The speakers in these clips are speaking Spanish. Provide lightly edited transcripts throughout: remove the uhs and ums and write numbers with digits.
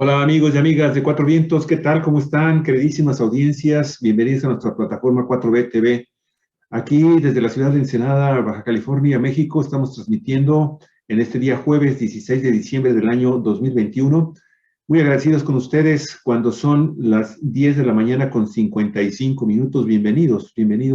Hola amigos y amigas de Cuatro Vientos, ¿qué tal? ¿Cómo están? Queridísimas audiencias, bienvenidos a nuestra plataforma 4B TV. Aquí desde la ciudad de Ensenada, Baja California, México, estamos transmitiendo en este día jueves 16 de diciembre del año 2021. Muy agradecidos con ustedes cuando son las 10 de la mañana con 55 minutos. Bienvenidos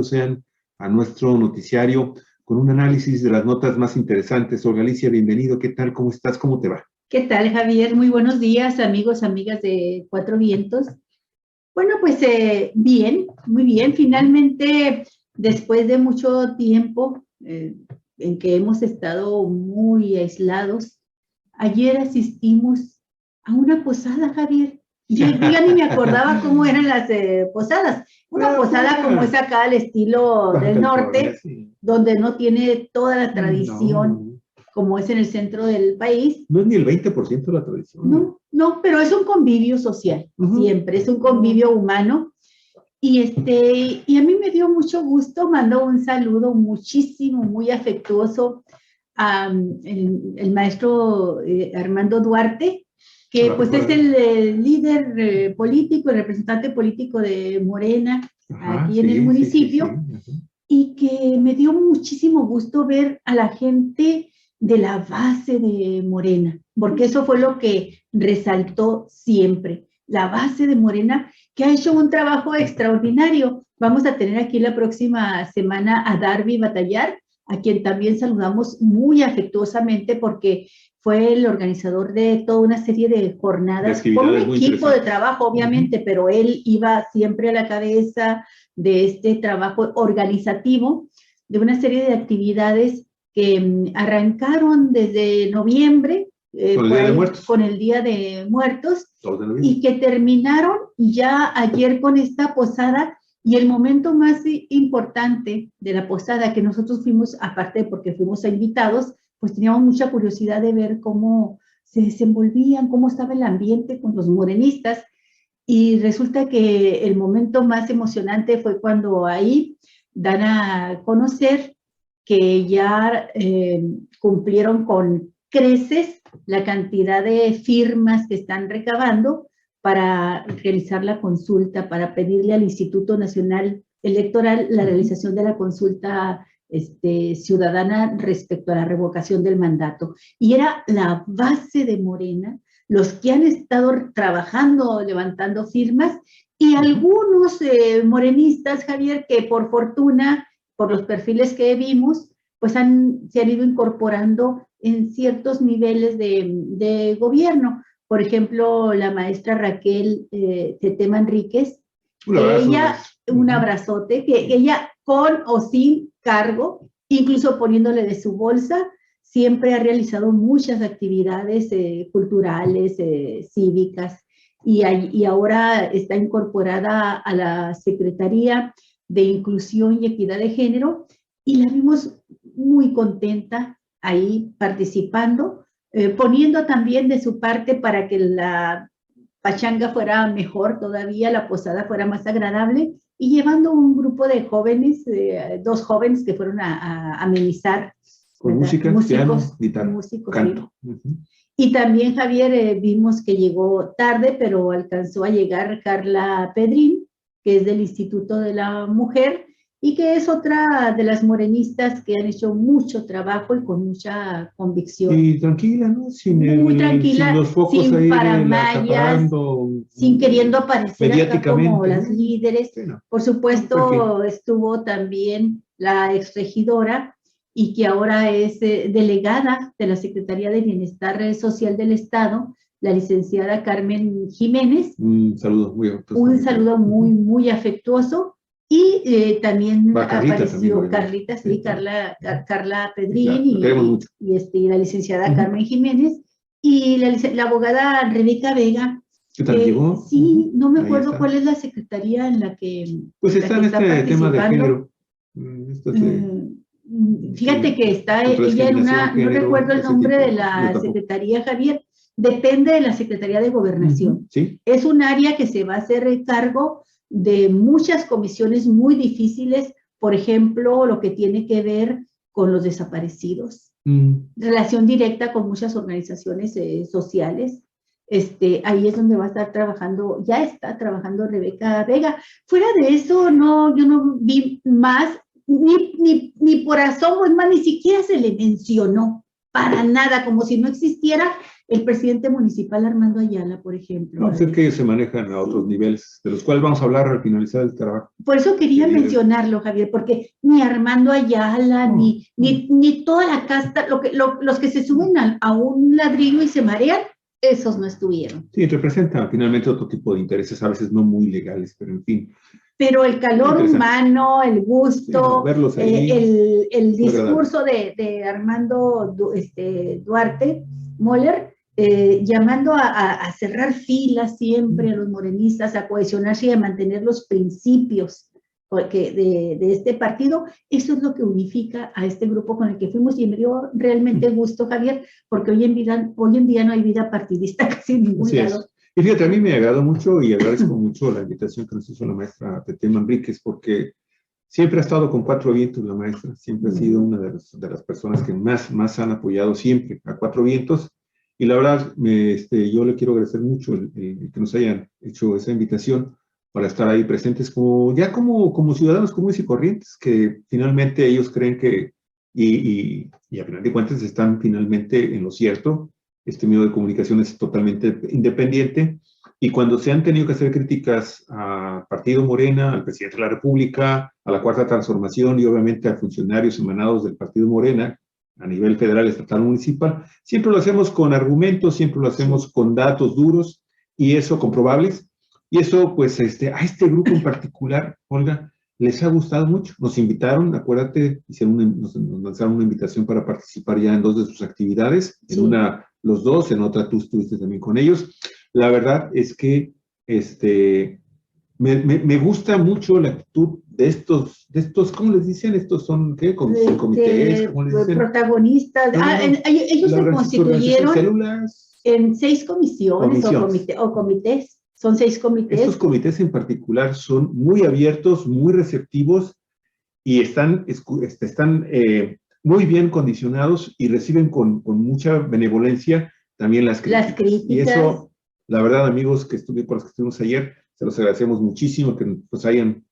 sean a nuestro noticiario con un análisis de las notas más interesantes. Olga Alicia, bienvenido. ¿Qué tal? ¿Cómo estás? ¿Cómo te va? ¿Qué tal, Javier? Muy buenos días, amigos, amigas de Cuatro Vientos. Bueno, pues bien, muy bien. Finalmente, después de mucho tiempo en que hemos estado muy aislados, ayer asistimos a una posada, Javier. Yo ya ni me acordaba cómo eran las posadas. Una posada como es acá al estilo del norte, donde no tiene toda la tradición como es en el centro del país. No es ni el 20% de la tradición. No, pero es un convivio social, siempre, es un convivio humano. Y a mí me dio mucho gusto, mando un saludo muchísimo, muy afectuoso el maestro Armando Duarte, que pues es el líder político, el representante político de Morena aquí en el municipio, y que me dio muchísimo gusto ver a la gente de la base de Morena, porque eso fue lo que resaltó siempre, la base de Morena, que ha hecho un trabajo extraordinario. Vamos a tener aquí la próxima semana a Darby Batallar, a quien también saludamos muy afectuosamente porque fue el organizador de toda una serie de jornadas, con un equipo de trabajo, obviamente, pero él iba siempre a la cabeza de este trabajo organizativo, de una serie de actividades que arrancaron desde noviembre, con el Día de Muertos, y que terminaron ya ayer con esta posada. Y el momento más importante de la posada, que nosotros fuimos, aparte porque fuimos invitados, pues teníamos mucha curiosidad de ver cómo se desenvolvían, cómo estaba el ambiente con los morenistas. Y resulta que el momento más emocionante fue cuando ahí dan a conocer que ya cumplieron con creces la cantidad de firmas que están recabando para realizar la consulta, para pedirle al Instituto Nacional Electoral la realización de la consulta ciudadana respecto a la revocación del mandato. Y era la base de Morena, los que han estado trabajando, levantando firmas, y algunos morenistas, Javier, que por fortuna, por los perfiles que vimos, pues se han ido incorporando en ciertos niveles de gobierno. Por ejemplo, la maestra Raquel Tete Manríquez, un abrazote, que ella con o sin cargo, incluso poniéndole de su bolsa, siempre ha realizado muchas actividades culturales, cívicas, y ahora está incorporada a la Secretaría de Inclusión y Equidad de Género, y la vimos muy contenta ahí participando, poniendo también de su parte para que la pachanga fuera mejor todavía, la posada fuera más agradable, y llevando un grupo de jóvenes, dos jóvenes que fueron a amenizar. Con música, piano, guitarra, músicos, canto. Sí. Y también, Javier, vimos que llegó tarde, pero alcanzó a llegar Carla Pedrín, que es del Instituto de la Mujer, y que es otra de las morenistas que han hecho mucho trabajo y con mucha convicción. Y tranquila, ¿no? Muy tranquila, sin los focos sin ahí paramayas, sin queriendo aparecer acá como las líderes. Sí, no. Por supuesto, estuvo también la exregidora, y que ahora es delegada de la Secretaría de Bienestar Social del Estado, la licenciada Carmen Jiménez. Un saludo muy afectuoso. Un saludo muy, muy afectuoso. Y también apareció Carlita, sí, Carla Pedrín, claro, y la licenciada Carmen Jiménez, y la abogada Rebeca Vega. ¿Qué tal llegó? Sí, no me acuerdo cuál es la secretaría en la que pues está en este tema de género. Fíjate que está ella en una, no recuerdo el nombre de la secretaría, Javier, depende de la Secretaría de Gobernación. ¿Sí? Es un área que se va a hacer cargo de muchas comisiones muy difíciles, por ejemplo, lo que tiene que ver con los desaparecidos, relación directa con muchas organizaciones sociales, ahí es donde va a estar trabajando, ya está trabajando Rebeca Vega. Fuera de eso, no, yo no vi más, ni por asomo, es más, ni siquiera se le mencionó, para nada, como si no existiera el presidente municipal Armando Ayala, por ejemplo. No, pues es que ellos se manejan a otros niveles, de los cuales vamos a hablar al finalizar el trabajo. Por eso quería mencionarlo, Javier, porque ni Armando Ayala, ni toda la casta, los que se suben a un ladrillo y se marean, esos no estuvieron. Sí, representan finalmente otro tipo de intereses, a veces no muy legales, pero en fin. Pero el calor humano, el gusto, sí, no, ahí, el discurso de Armando Duarte Moller, llamando a cerrar filas siempre a los morenistas, a cohesionarse y a mantener los principios de este partido, eso es lo que unifica a este grupo con el que fuimos, y me dio realmente gusto, Javier, porque hoy en día no hay vida partidista casi en ningún lado. Y fíjate, a mí me agradó mucho y agradezco mucho la invitación que nos hizo la maestra Tete Manríquez, porque siempre ha estado con Cuatro Vientos la maestra, siempre ha sido una de las personas que más han apoyado siempre a Cuatro Vientos, y la verdad, yo le quiero agradecer mucho el que nos hayan hecho esa invitación para estar ahí presentes como ciudadanos comunes y corrientes, que finalmente ellos creen que, y a final de cuentas están finalmente en lo cierto. Este medio de comunicación es totalmente independiente, y cuando se han tenido que hacer críticas al Partido Morena, al presidente de la República, a la Cuarta Transformación y obviamente a funcionarios emanados del Partido Morena a nivel federal, estatal, municipal, siempre lo hacemos con argumentos, siempre lo hacemos con datos duros y eso comprobables, y eso pues a este grupo en particular, Olga, les ha gustado mucho. Nos invitaron, acuérdate, nos lanzaron una invitación para participar ya en 2 de sus actividades, en una los 2, en otra tú estuviste también con ellos. La verdad es que me gusta mucho la actitud de estos, ¿cómo les dicen? Estos son, ¿qué? Comités, ¿cómo les dicen? Protagonistas. Ellos se constituyeron células, en 6 comisiones. O comités. Son 6 comités. Estos comités en particular son muy abiertos, muy receptivos, y están muy bien condicionados y reciben con mucha benevolencia también las críticas. Y eso, la verdad, amigos con los que estuvimos ayer, se los agradecemos muchísimo que nos hayan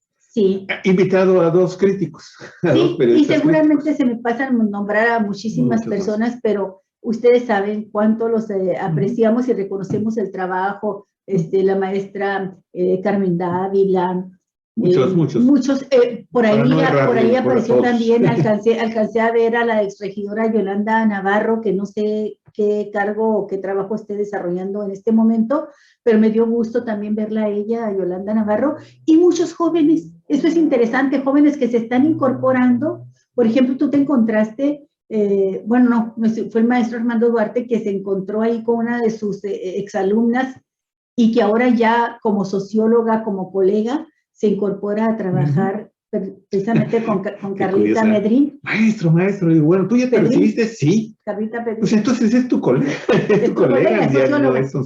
invitado a 2 críticos. Sí, y seguramente se me pasan a nombrar a muchísimas personas, pero ustedes saben cuánto los apreciamos y reconocemos el trabajo, la maestra Carmen Dávila, muchos, por ahí apareció también, alcancé a ver a la exregidora Yolanda Navarro, que no sé qué cargo o qué trabajo esté desarrollando en este momento, pero me dio gusto también verla a ella, a Yolanda Navarro, y muchos jóvenes. Eso es interesante, jóvenes que se están incorporando. Por ejemplo, tú te encontraste, fue el maestro Armando Duarte, que se encontró ahí con una de sus exalumnas, y que ahora ya como socióloga, como colega, se incorpora a trabajar precisamente con Carlita Medrín. Maestro, y bueno, ¿tú ya te recibiste? Sí. Carlita Medrín. Pues entonces es tu colega. Es tu colega,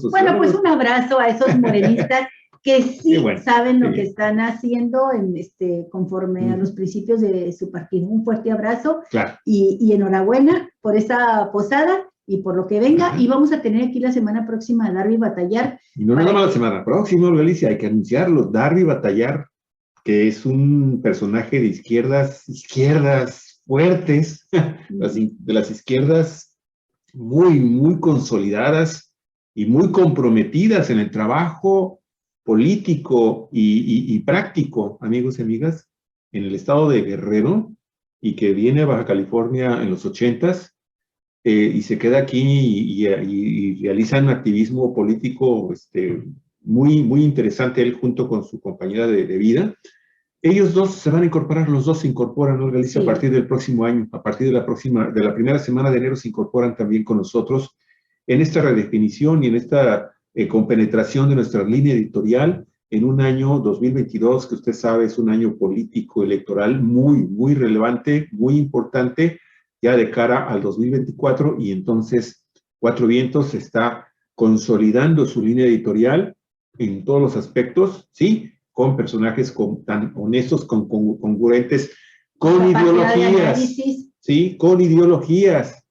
bueno, pues un abrazo a esos morenistas que sí saben lo que están haciendo conforme a los principios de su partido. Un fuerte abrazo y enhorabuena por esa posada y por lo que venga. Y vamos a tener aquí la semana próxima a Darby Batallar. Y no nada más la semana próxima, Galicia, hay que anunciarlo. Darby Batallar, que es un personaje de izquierdas fuertes, de las izquierdas muy consolidadas y muy comprometidas en el trabajo político y práctico, amigos y amigas, en el estado de Guerrero, y que viene a Baja California en los 80s, y se queda aquí y realiza un activismo político muy interesante, él junto con su compañera de vida. Ellos 2 se van a incorporar, los 2 se incorporan, ¿no, Galicia? A partir del próximo año, a partir de la primera semana de enero se incorporan también con nosotros en esta redefinición y en esta compenetración de nuestra línea editorial en un año 2022, que usted sabe es un año político, electoral muy relevante, muy importante, ya de cara al 2024, y entonces Cuatro Vientos está consolidando su línea editorial en todos los aspectos, ¿sí? Con personajes tan honestos, congruentes, con ideologías, ¿sí? Con ideologías,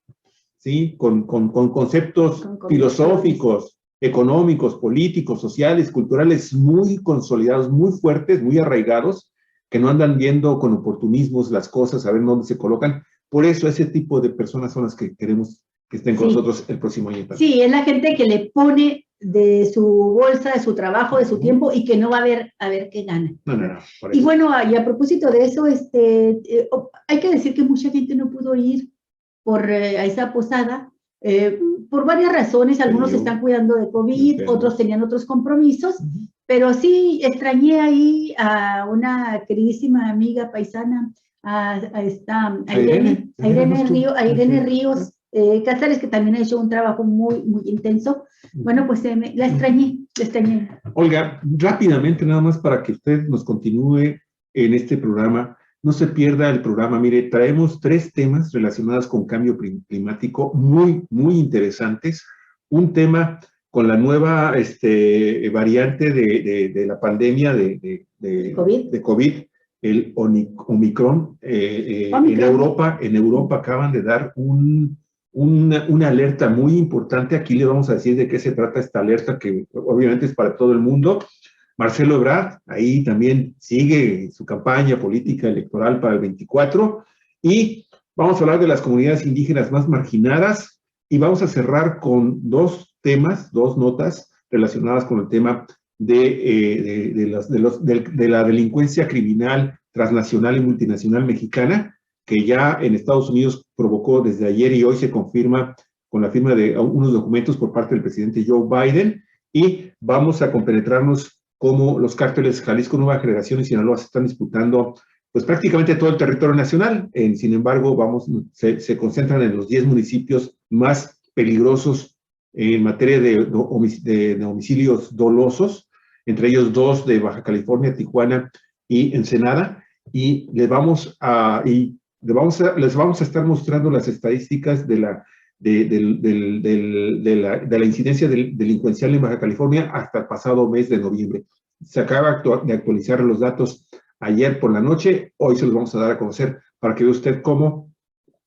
¿sí? Con conceptos filosóficos, económicos, políticos, sociales, culturales muy consolidados, muy fuertes, muy arraigados, que no andan viendo con oportunismos las cosas, a ver dónde se colocan. Por eso ese tipo de personas son las que queremos que estén con nosotros el próximo año. Sí, es la gente que le pone de su bolsa, de su trabajo, de su tiempo y que no va a ver qué gana. No, y bueno, y a propósito de eso, hay que decir que mucha gente no pudo ir a esa posada por varias razones. Algunos se están cuidando de COVID, otros tenían otros compromisos, pero sí extrañé ahí a una queridísima amiga paisana, a Irene Ríos Cáceres, que también ha hecho un trabajo muy, muy intenso. Bueno, pues la extrañé. Olga, rápidamente, nada más para que usted nos continúe en este programa, no se pierda el programa. Mire, traemos 3 temas relacionados con cambio climático muy, muy interesantes. Un tema con la nueva variante de la pandemia de COVID, el Omicron. En Europa acaban de dar una alerta muy importante. Aquí le vamos a decir de qué se trata esta alerta, que obviamente es para todo el mundo. Marcelo Ebrard, ahí también sigue su campaña política electoral para el 24, y vamos a hablar de las comunidades indígenas más marginadas, y vamos a cerrar con 2 temas, 2 notas relacionadas con el tema de la delincuencia criminal transnacional y multinacional mexicana, que ya en Estados Unidos provocó desde ayer y hoy se confirma con la firma de unos documentos por parte del presidente Joe Biden, y vamos a compenetrarnos cómo los cárteles Jalisco Nueva Generación y Sinaloa se están disputando pues prácticamente todo el territorio nacional. Sin embargo, se concentran en los 10 municipios más peligrosos en materia de homicidios dolosos, entre ellos 2 de Baja California, Tijuana y Ensenada, y les vamos a estar mostrando las estadísticas de la incidencia delincuencial en Baja California hasta el pasado mes de noviembre. Se acaba de actualizar los datos ayer por la noche, hoy se los vamos a dar a conocer para que vea usted cómo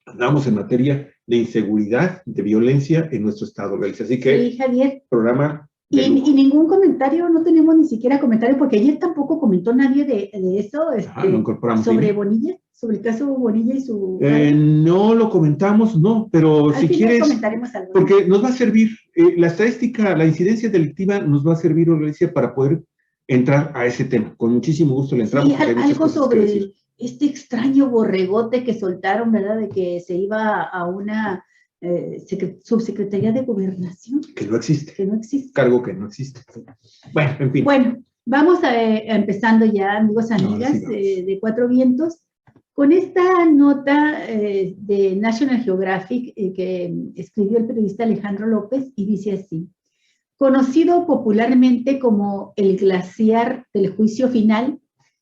andamos en materia de inseguridad, de violencia en nuestro estado, Galicia. Así que, sí, Javier. Programa. Y ningún comentario, no tenemos ni siquiera comentario, porque ayer tampoco comentó nadie de eso, lo incorporamos sobre Bonilla, sobre el caso Bonilla y su... no lo comentamos, no, pero si quieres, comentaremos algo, porque nos va a servir, la estadística, la incidencia delictiva nos va a servir, Galicia, para poder entrar a ese tema. Con muchísimo gusto le entramos. Sí, algo sobre este extraño borregote que soltaron, ¿verdad? De que se iba a una subsecretaría de Gobernación. Que no existe. Que no existe. Cargo que no existe. Bueno, en fin. Bueno, vamos empezando ya, amigos, amigas, de Cuatro Vientos, con esta nota de National Geographic que escribió el periodista Alejandro López, y dice así: conocido popularmente como el glaciar del juicio final,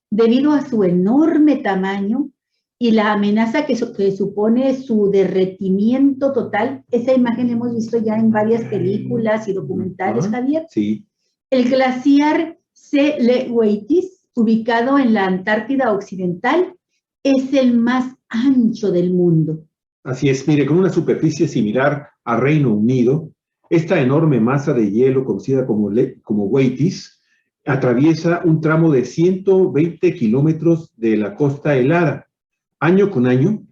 debido a su enorme tamaño y la amenaza que supone su derretimiento total. Esa imagen hemos visto ya en varias películas y documentales, Javier. Sí. El glaciar C. Lewaitis, ubicado en la Antártida Occidental, es el más ancho del mundo. Así es, mire, con una superficie similar a Reino Unido, esta enorme masa de hielo, conocida como Waitis, atraviesa un tramo de 120 kilómetros de la costa helada. Año con año,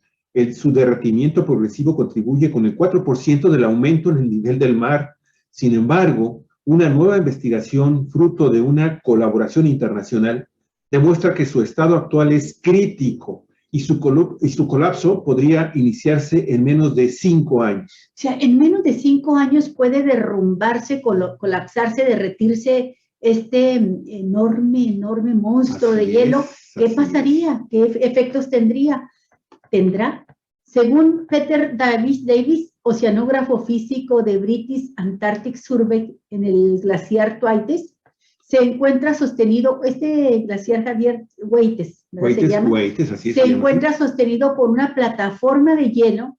su derretimiento progresivo contribuye con el 4% del aumento en el nivel del mar. Sin embargo, una nueva investigación, fruto de una colaboración internacional, demuestra que su estado actual es crítico y su colapso podría iniciarse en menos de 5 años. O sea, en menos de 5 años puede derrumbarse, colapsarse, derretirse este enorme monstruo de hielo. ¿Qué pasaría? ¿Qué efectos tendrá? Según Peter Davis, oceanógrafo físico de British Antarctic Survey, en el glaciar Waites, se encuentra sostenido, este glaciar, Javier, Waites, se encuentra sostenido por una plataforma de hielo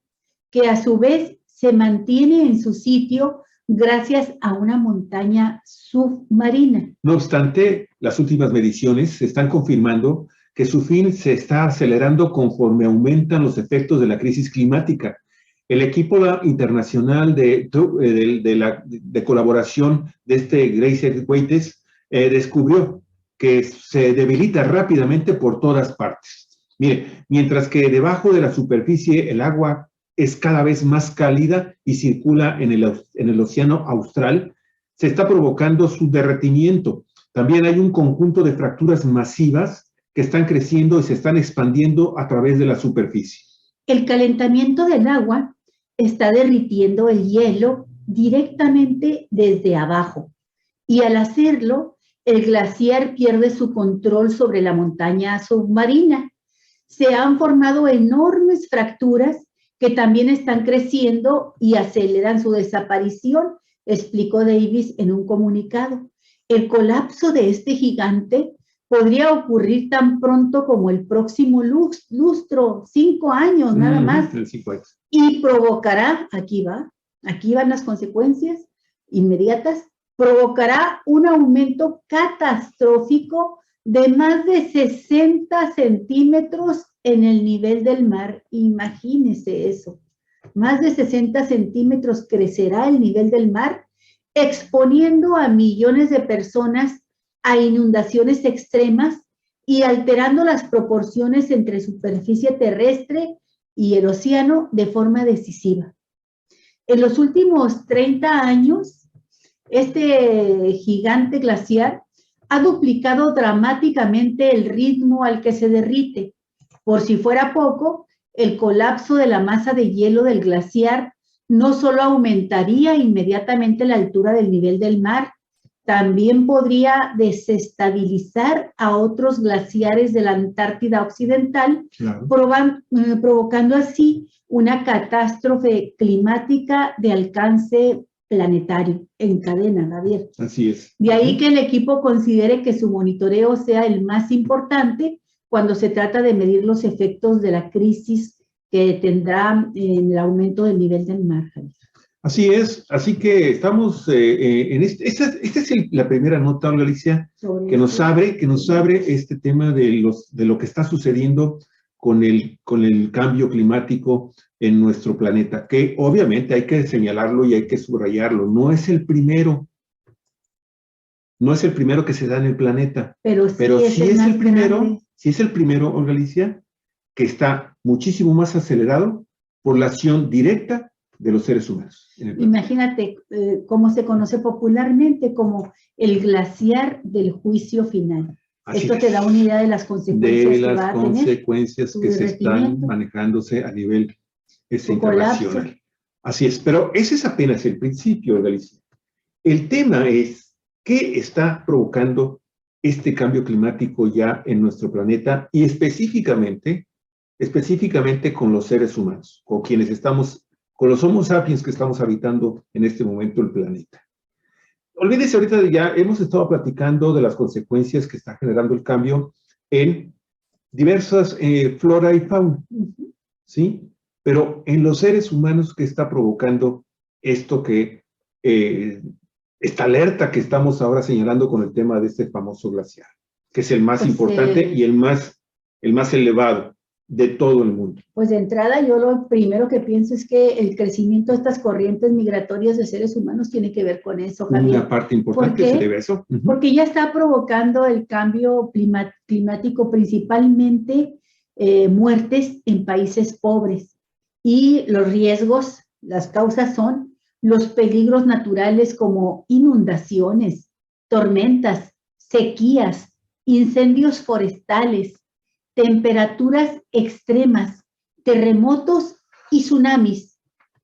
que a su vez se mantiene en su sitio gracias a una montaña submarina. No obstante, las últimas mediciones están confirmando que su fin se está acelerando conforme aumentan los efectos de la crisis climática. El equipo internacional de colaboración de este Glacier Weites descubrió que se debilita rápidamente por todas partes. Mire, mientras que debajo de la superficie el agua es cada vez más cálida y circula en el océano austral, se está provocando su derretimiento. También hay un conjunto de fracturas masivas que están creciendo y se están expandiendo a través de la superficie. El calentamiento del agua está derritiendo el hielo directamente desde abajo y al hacerlo, el glaciar pierde su control sobre la montaña submarina. Se han formado enormes fracturas que también están creciendo y aceleran su desaparición, explicó Davis en un comunicado. El colapso de este gigante podría ocurrir tan pronto como el próximo lustro, 5 años nada más, 5 años. Y provocará, aquí van las consecuencias inmediatas, provocará un aumento catastrófico de más de 60 centímetros en el nivel del mar. Imagínese eso. Más de 60 centímetros crecerá el nivel del mar, exponiendo a millones de personas a inundaciones extremas y alterando las proporciones entre superficie terrestre y el océano de forma decisiva. En los últimos 30 años, este gigante glaciar ha duplicado dramáticamente el ritmo al que se derrite. Por si fuera poco, el colapso de la masa de hielo del glaciar no solo aumentaría inmediatamente la altura del nivel del mar, también podría desestabilizar a otros glaciares de la Antártida Occidental, claro, provocando así una catástrofe climática de alcance planetario en cadena, Javier. Así es. De ahí que el equipo considere que su monitoreo sea el más importante cuando se trata de medir los efectos de la crisis que tendrá en el aumento del nivel del mar, Javier. Así es, así que estamos en esta es la primera nota, Olga Alicia, que nos abre este tema de lo que está sucediendo con el cambio climático en nuestro planeta, que obviamente hay que señalarlo y hay que subrayarlo. No es el primero que se da en el planeta, pero sí es el primero, Olga Alicia, que está muchísimo más acelerado por la acción directa de los seres humanos. Imagínate cómo se conoce popularmente como el glaciar del juicio final. Esto te da una idea de las consecuencias que va a tener. De las consecuencias que se están manejándose a nivel internacional. Así es, pero ese es apenas el principio, Galicia. El tema es qué está provocando este cambio climático ya en nuestro planeta y específicamente con los seres humanos, con los Homo sapiens que estamos habitando en este momento el planeta. Olvídese ahorita ya hemos estado platicando de las consecuencias que está generando el cambio en diversas flora y fauna, ¿sí? Pero en los seres humanos, ¿qué está provocando esto esta alerta que estamos ahora señalando con el tema de este famoso glaciar, que es el más importante y el más elevado de todo el mundo? Pues de entrada yo lo primero que pienso es que el crecimiento de estas corrientes migratorias de seres humanos tiene que ver con eso, Javier. Una parte importante se debe a eso. Porque ya está provocando el cambio climático, principalmente muertes en países pobres. Y los riesgos, las causas son los peligros naturales como inundaciones, tormentas, sequías, incendios forestales, temperaturas extremas, terremotos y tsunamis.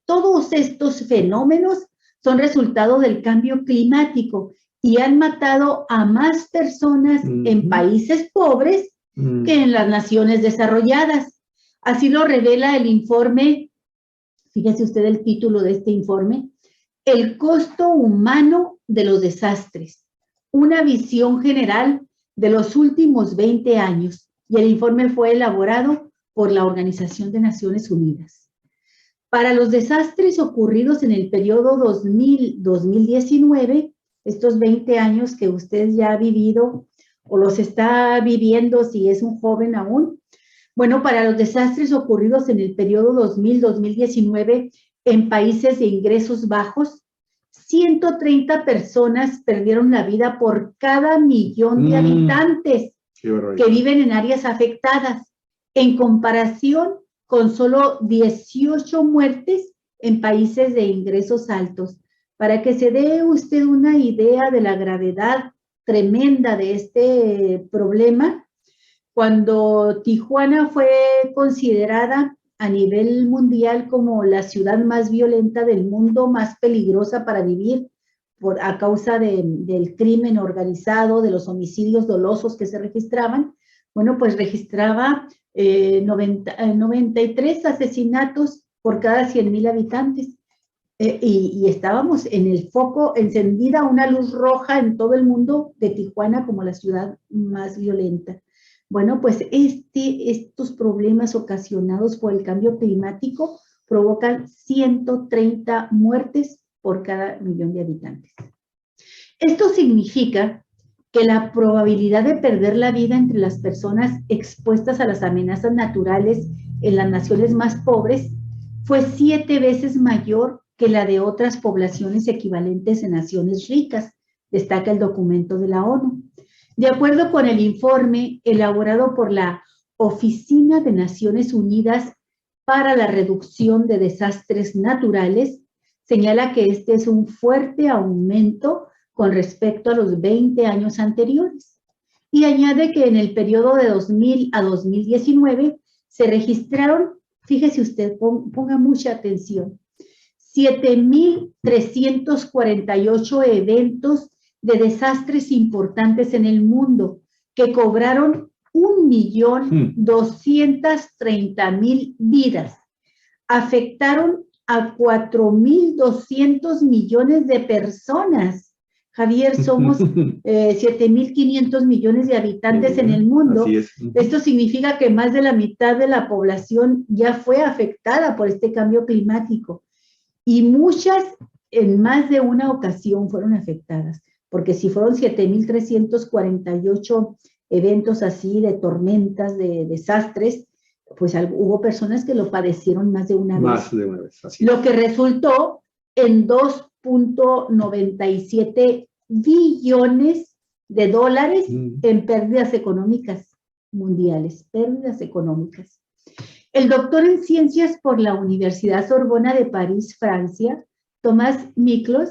Todos estos fenómenos son resultado del cambio climático y han matado a más personas en países pobres que en las naciones desarrolladas. Así lo revela el informe, fíjese usted el título de este informe, El costo humano de los desastres, una visión general de los últimos 20 años. Y el informe fue elaborado por la Organización de Naciones Unidas. Para los desastres ocurridos en el periodo 2000-2019, estos 20 años que usted ya ha vivido o los está viviendo si es un joven aún, Bueno, para los desastres ocurridos en el periodo 2000-2019 en países de ingresos bajos, 130 personas perdieron la vida por cada millón de habitantes que viven en áreas afectadas, en comparación con solo 18 muertes en países de ingresos altos. Para que se dé usted una idea de la gravedad tremenda de este problema, cuando Tijuana fue considerada a nivel mundial como la ciudad más violenta del mundo, más peligrosa para vivir a causa del crimen organizado, de los homicidios dolosos que se registraban, bueno, pues registraba 93 asesinatos por cada 100,000 habitantes. Y estábamos en el foco, encendida una luz roja en todo el mundo de Tijuana como la ciudad más violenta. Bueno, pues estos problemas ocasionados por el cambio climático provocan 130 muertes por cada millón de habitantes. Esto significa que la probabilidad de perder la vida entre las personas expuestas a las amenazas naturales en las naciones más pobres fue 7 veces mayor que la de otras poblaciones equivalentes en naciones ricas, destaca el documento de la ONU. De acuerdo con el informe elaborado por la Oficina de Naciones Unidas para la Reducción de Desastres Naturales, señala que este es un fuerte aumento con respecto a los 20 años anteriores. Y añade que en el periodo de 2000 a 2019 se registraron, fíjese usted, ponga mucha atención, 7,348 eventos de desastres importantes en el mundo, que cobraron 1,230,000 vidas. Afectaron a 4,200 millones de personas. Javier, somos 7,500 millones de habitantes en el mundo. Así es. Esto significa que más de la mitad de la población ya fue afectada por este cambio climático. Y muchas, en más de una ocasión, fueron afectadas. Porque si fueron 7,348 eventos así de tormentas, de desastres, pues hubo personas que lo padecieron más de una vez. Más de una vez, así es. Lo que resultó en 2,97 billones de dólares en pérdidas económicas mundiales, pérdidas económicas. El doctor en ciencias por la Universidad Sorbona de París, Francia, Tomás Miklos,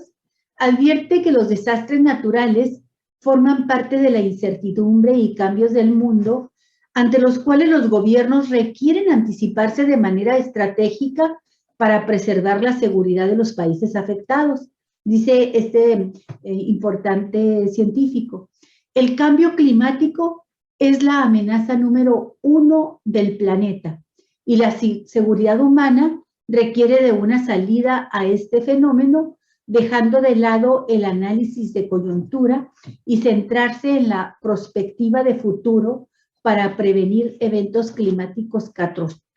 advierte que los desastres naturales forman parte de la incertidumbre y cambios del mundo ante los cuales los gobiernos requieren anticiparse de manera estratégica para preservar la seguridad de los países afectados. Dice este importante científico, el cambio climático es la amenaza número 1 del planeta y la seguridad humana requiere de una salida a este fenómeno, dejando de lado el análisis de coyuntura y centrarse en la perspectiva de futuro para prevenir eventos climáticos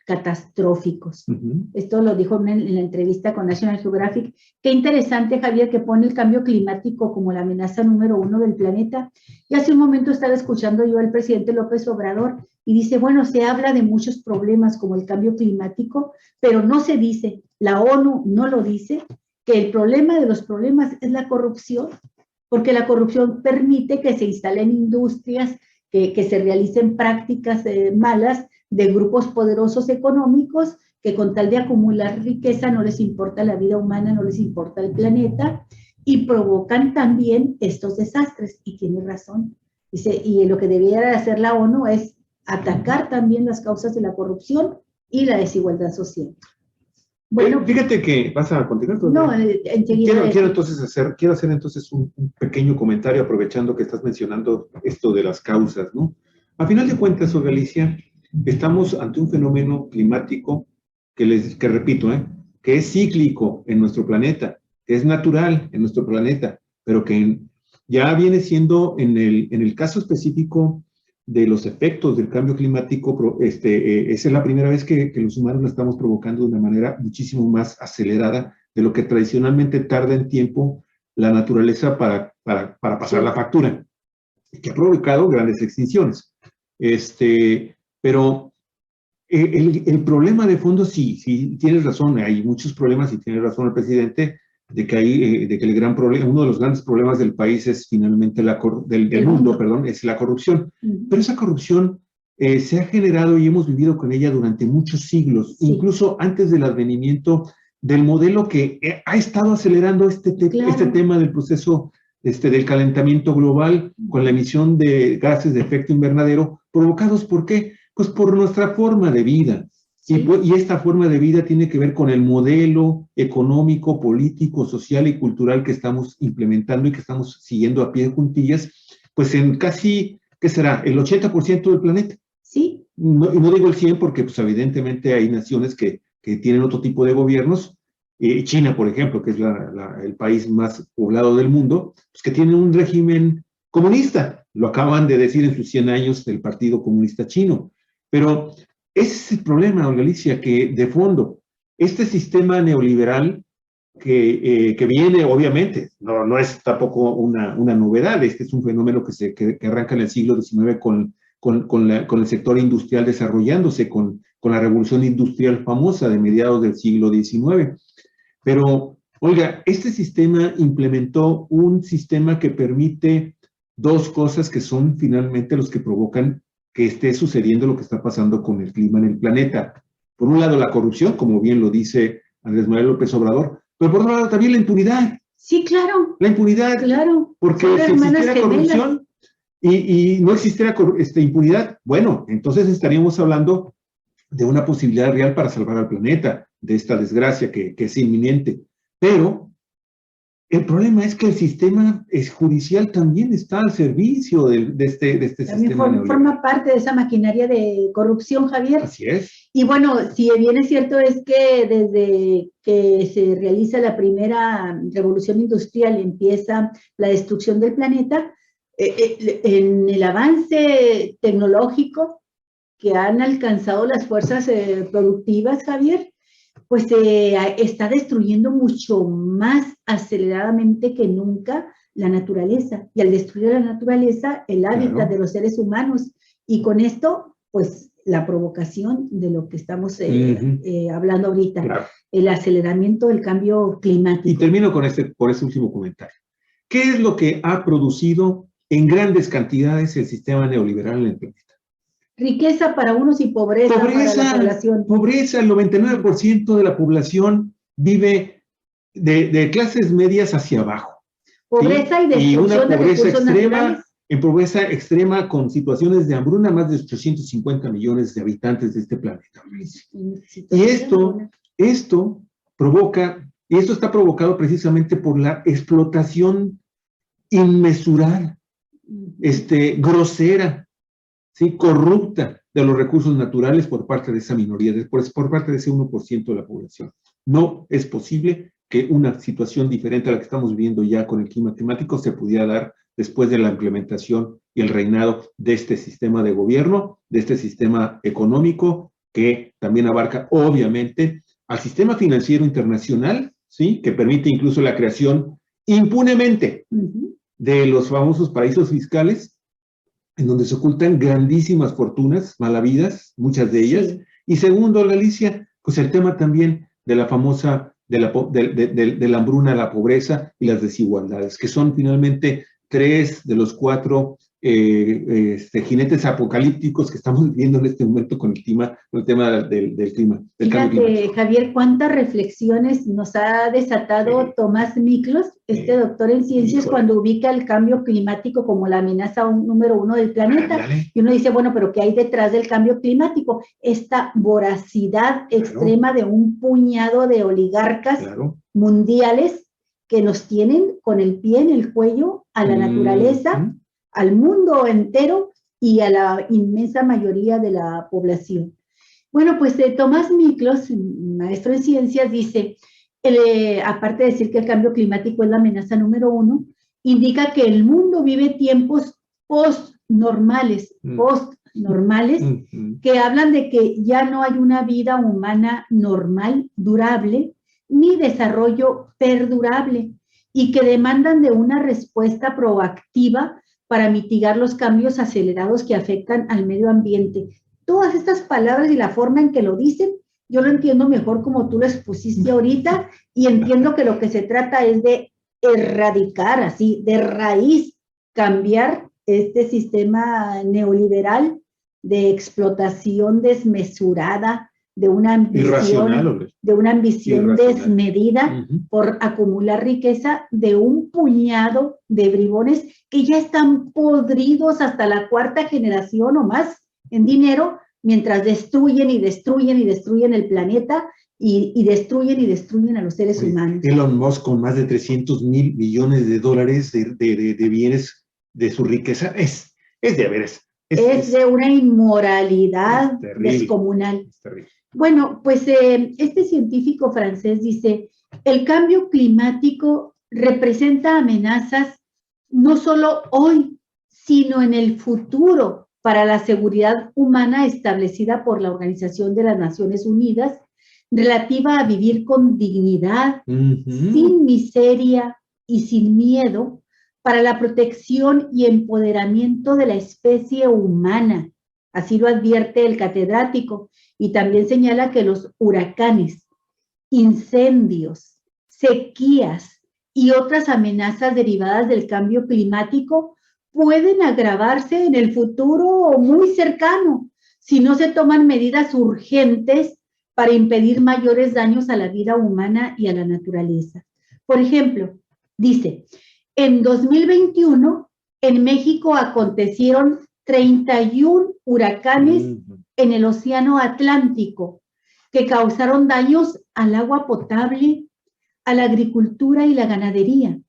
catastróficos. Esto lo dijo en la entrevista con National Geographic. Qué interesante, Javier, que pone el cambio climático como la amenaza número 1 del planeta. Y hace un momento estaba escuchando yo al presidente López Obrador y dice, bueno, se habla de muchos problemas como el cambio climático, pero no se dice, la ONU no lo dice, que el problema de los problemas es la corrupción, porque la corrupción permite que se instalen industrias, que se realicen prácticas malas de grupos poderosos económicos que con tal de acumular riqueza no les importa la vida humana, no les importa el planeta y provocan también estos desastres. Y tiene razón. Dice, y lo que debiera hacer la ONU es atacar también las causas de la corrupción y la desigualdad social. Bueno, fíjate que vas a continuar. No, enseguida. Quiero hacer entonces un pequeño comentario aprovechando que estás mencionando esto de las causas, ¿no? A final de cuentas, Alicia, estamos ante un fenómeno climático que repito, que es cíclico en nuestro planeta, que es natural en nuestro planeta, pero que ya viene siendo en el caso específico de los efectos del cambio climático, esa es la primera vez que los humanos lo estamos provocando de una manera muchísimo más acelerada de lo que tradicionalmente tarda en tiempo la naturaleza para pasar la factura, que ha provocado grandes extinciones. Pero el problema de fondo, sí, tienes razón, hay muchos problemas y tiene razón el presidente de que el gran problema, uno de los grandes problemas del país es finalmente del mundo, perdón, es la corrupción. Pero esa corrupción se ha generado y hemos vivido con ella durante muchos siglos, incluso antes del advenimiento del modelo que ha estado acelerando este tema del proceso del calentamiento global con la emisión de gases de efecto invernadero, provocados ¿por qué? Pues por nuestra forma de vida. Sí. Y esta forma de vida tiene que ver con el modelo económico, político, social y cultural que estamos implementando y que estamos siguiendo a pie de juntillas, pues en casi, ¿qué será? El 80% del planeta. Sí. No digo el 100 porque pues evidentemente hay naciones que tienen otro tipo de gobiernos. China, por ejemplo, que es el país más poblado del mundo, pues que tiene un régimen comunista. Lo acaban de decir en sus 100 años del Partido Comunista Chino. Pero ese es el problema, Olga Alicia, que de fondo, este sistema neoliberal que viene, obviamente, no es tampoco una novedad, este es un fenómeno que arranca en el siglo XIX con el sector industrial desarrollándose, con la revolución industrial famosa de mediados del siglo XIX. Pero, Olga, este sistema implementó un sistema que permite dos cosas que son finalmente los que provocan que esté sucediendo lo que está pasando con el clima en el planeta. Por un lado, la corrupción, como bien lo dice Andrés Manuel López Obrador, pero por otro lado también la impunidad. Sí, claro. La impunidad. Claro. Porque si existiera corrupción y no existiera impunidad, bueno, entonces estaríamos hablando de una posibilidad real para salvar al planeta de esta desgracia que es inminente. Pero el problema es que el sistema judicial también está al servicio de este sistema. También forma parte de esa maquinaria de corrupción, Javier. Así es. Y bueno, si bien es cierto es que desde que se realiza la primera revolución industrial empieza la destrucción del planeta, en el avance tecnológico que han alcanzado las fuerzas productivas, Javier, pues está destruyendo mucho más aceleradamente que nunca la naturaleza. Y al destruir la naturaleza, el hábitat de los seres humanos. Y con esto, pues, la provocación de lo que estamos hablando ahorita, el aceleramiento del cambio climático. Y termino con por ese último comentario. ¿Qué es lo que ha producido en grandes cantidades el sistema neoliberal en el planeta? Riqueza para unos y pobreza para la población. Pobreza, el 99% de la población vive de clases medias hacia abajo. Pobreza, ¿sí? Y destrucción de recursos naturales. En pobreza extrema con situaciones de hambruna, más de 850 millones de habitantes de este planeta. Y esto provoca, y esto está provocado precisamente por la explotación inmesurada, grosera, ¿sí? Corrupta de los recursos naturales por parte de esa minoría, por parte de ese 1% de la población. No es posible que una situación diferente a la que estamos viviendo ya con el clima climático se pudiera dar después de la implementación y el reinado de este sistema de gobierno, de este sistema económico, que también abarca, obviamente, al sistema financiero internacional, ¿sí? Que permite incluso la creación impunemente de los famosos paraísos fiscales, en donde se ocultan grandísimas fortunas mal habidas, muchas de ellas. Sí. Y segundo, Alicia, pues el tema también de la famosa, de la hambruna, la pobreza y las desigualdades, que son finalmente 3 de los 4 jinetes apocalípticos que estamos viviendo en este momento con el tema del clima. Fíjate, Javier, cuántas reflexiones nos ha desatado Tomás Miklos, doctor en ciencias, cuando ubica el cambio climático como la amenaza número 1 del planeta. Y uno dice, bueno, pero ¿qué hay detrás del cambio climático? Esta voracidad extrema de un puñado de oligarcas mundiales que nos tienen con el pie en el cuello a la naturaleza, al mundo entero y a la inmensa mayoría de la población. Bueno, pues Tomás Miklos, maestro en ciencias, dice, aparte de decir que el cambio climático es la amenaza número 1, indica que el mundo vive tiempos post-normales, que hablan de que ya no hay una vida humana normal, durable, ni desarrollo perdurable, y que demandan de una respuesta proactiva para mitigar los cambios acelerados que afectan al medio ambiente. todas estas palabras y la forma en que lo dicen, yo lo entiendo mejor como tú lo expusiste ahorita, y entiendo que lo que se trata es de erradicar, así, de raíz, cambiar este sistema neoliberal de explotación desmesurada, de una ambición desmedida por acumular riqueza de un puñado de bribones que ya están podridos hasta la cuarta generación o más en dinero, mientras destruyen y destruyen y destruyen el planeta y destruyen a los seres humanos. Elon Musk, con más de 300,000 millones de dólares de bienes de su riqueza, es de veras. Es de una inmoralidad descomunal. Es terrible. Bueno, pues este científico francés dice, el cambio climático representa amenazas no solo hoy, sino en el futuro para la seguridad humana establecida por la Organización de las Naciones Unidas, relativa a vivir con dignidad, sin miseria y sin miedo, para la protección y empoderamiento de la especie humana. Así lo advierte el catedrático, y también señala que los huracanes, incendios, sequías y otras amenazas derivadas del cambio climático pueden agravarse en el futuro muy cercano si no se toman medidas urgentes para impedir mayores daños a la vida humana y a la naturaleza. Por ejemplo, dice, en 2021 en México acontecieron 31 huracanes en el Océano Atlántico que causaron daños al agua potable, a la agricultura y la ganadería.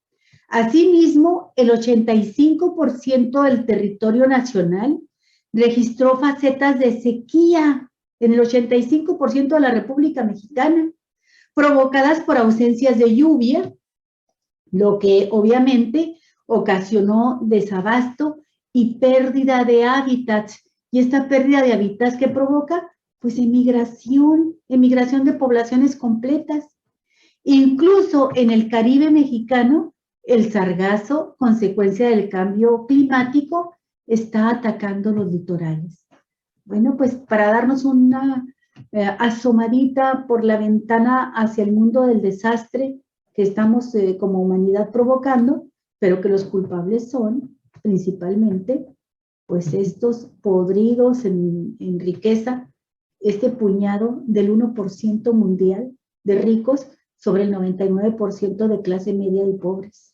Asimismo, el 85% del territorio nacional registró facetas de sequía en el 85% de la República Mexicana, provocadas por ausencias de lluvia, lo que obviamente ocasionó desabasto y pérdida de hábitats. Y esta pérdida de hábitats, ¿qué provoca? Pues emigración de poblaciones completas. Incluso en el Caribe mexicano, el sargazo, consecuencia del cambio climático, está atacando los litorales. Bueno, pues para darnos una asomadita por la ventana hacia el mundo del desastre que estamos como humanidad provocando, pero que los culpables son principalmente pues estos podridos en riqueza, este puñado del 1% mundial de ricos sobre el 99% de clase media y pobres.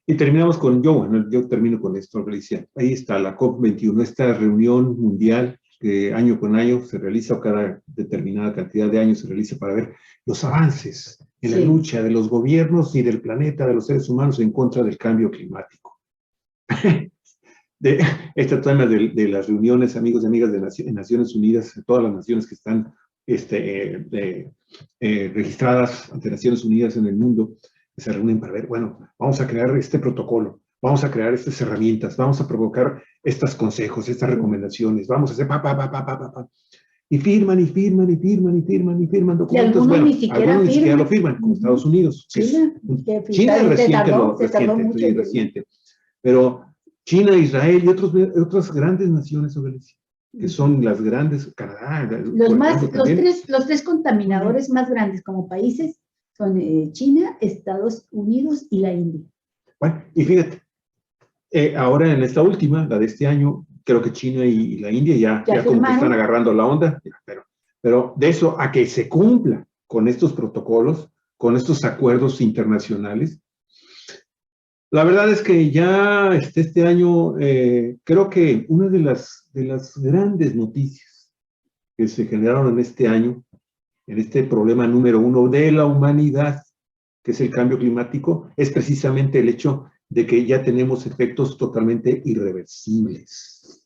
Y terminamos con, yo termino con esto, Alicia. Ahí está la COP21, esta reunión mundial que año con año se realiza, o cada determinada cantidad de años se realiza para ver los avances en la lucha de los gobiernos y del planeta, de los seres humanos en contra del cambio climático. Este tema de las reuniones, amigos y amigas de Naciones Unidas, todas las naciones que están registradas ante Naciones Unidas en el mundo, que se reúnen para ver, bueno, vamos a crear este protocolo, vamos a crear estas herramientas, vamos a provocar estos consejos, estas recomendaciones, vamos a hacer y firman documentos. Y algunos ni siquiera lo firman, como Estados Unidos. China es reciente, pero China, Israel y otras grandes naciones, que son las grandes, Canadá. Los tres contaminadores más grandes como países son China, Estados Unidos y la India. Bueno, y fíjate, ahora en esta última, la de este año, creo que China y la India ya como que están agarrando la onda, pero de eso a que se cumpla con estos protocolos, con estos acuerdos internacionales, la verdad es que ya este año, creo que una de las grandes noticias que se generaron en este año, en este problema número 1 de la humanidad, que es el cambio climático, es precisamente el hecho de que ya tenemos efectos totalmente irreversibles.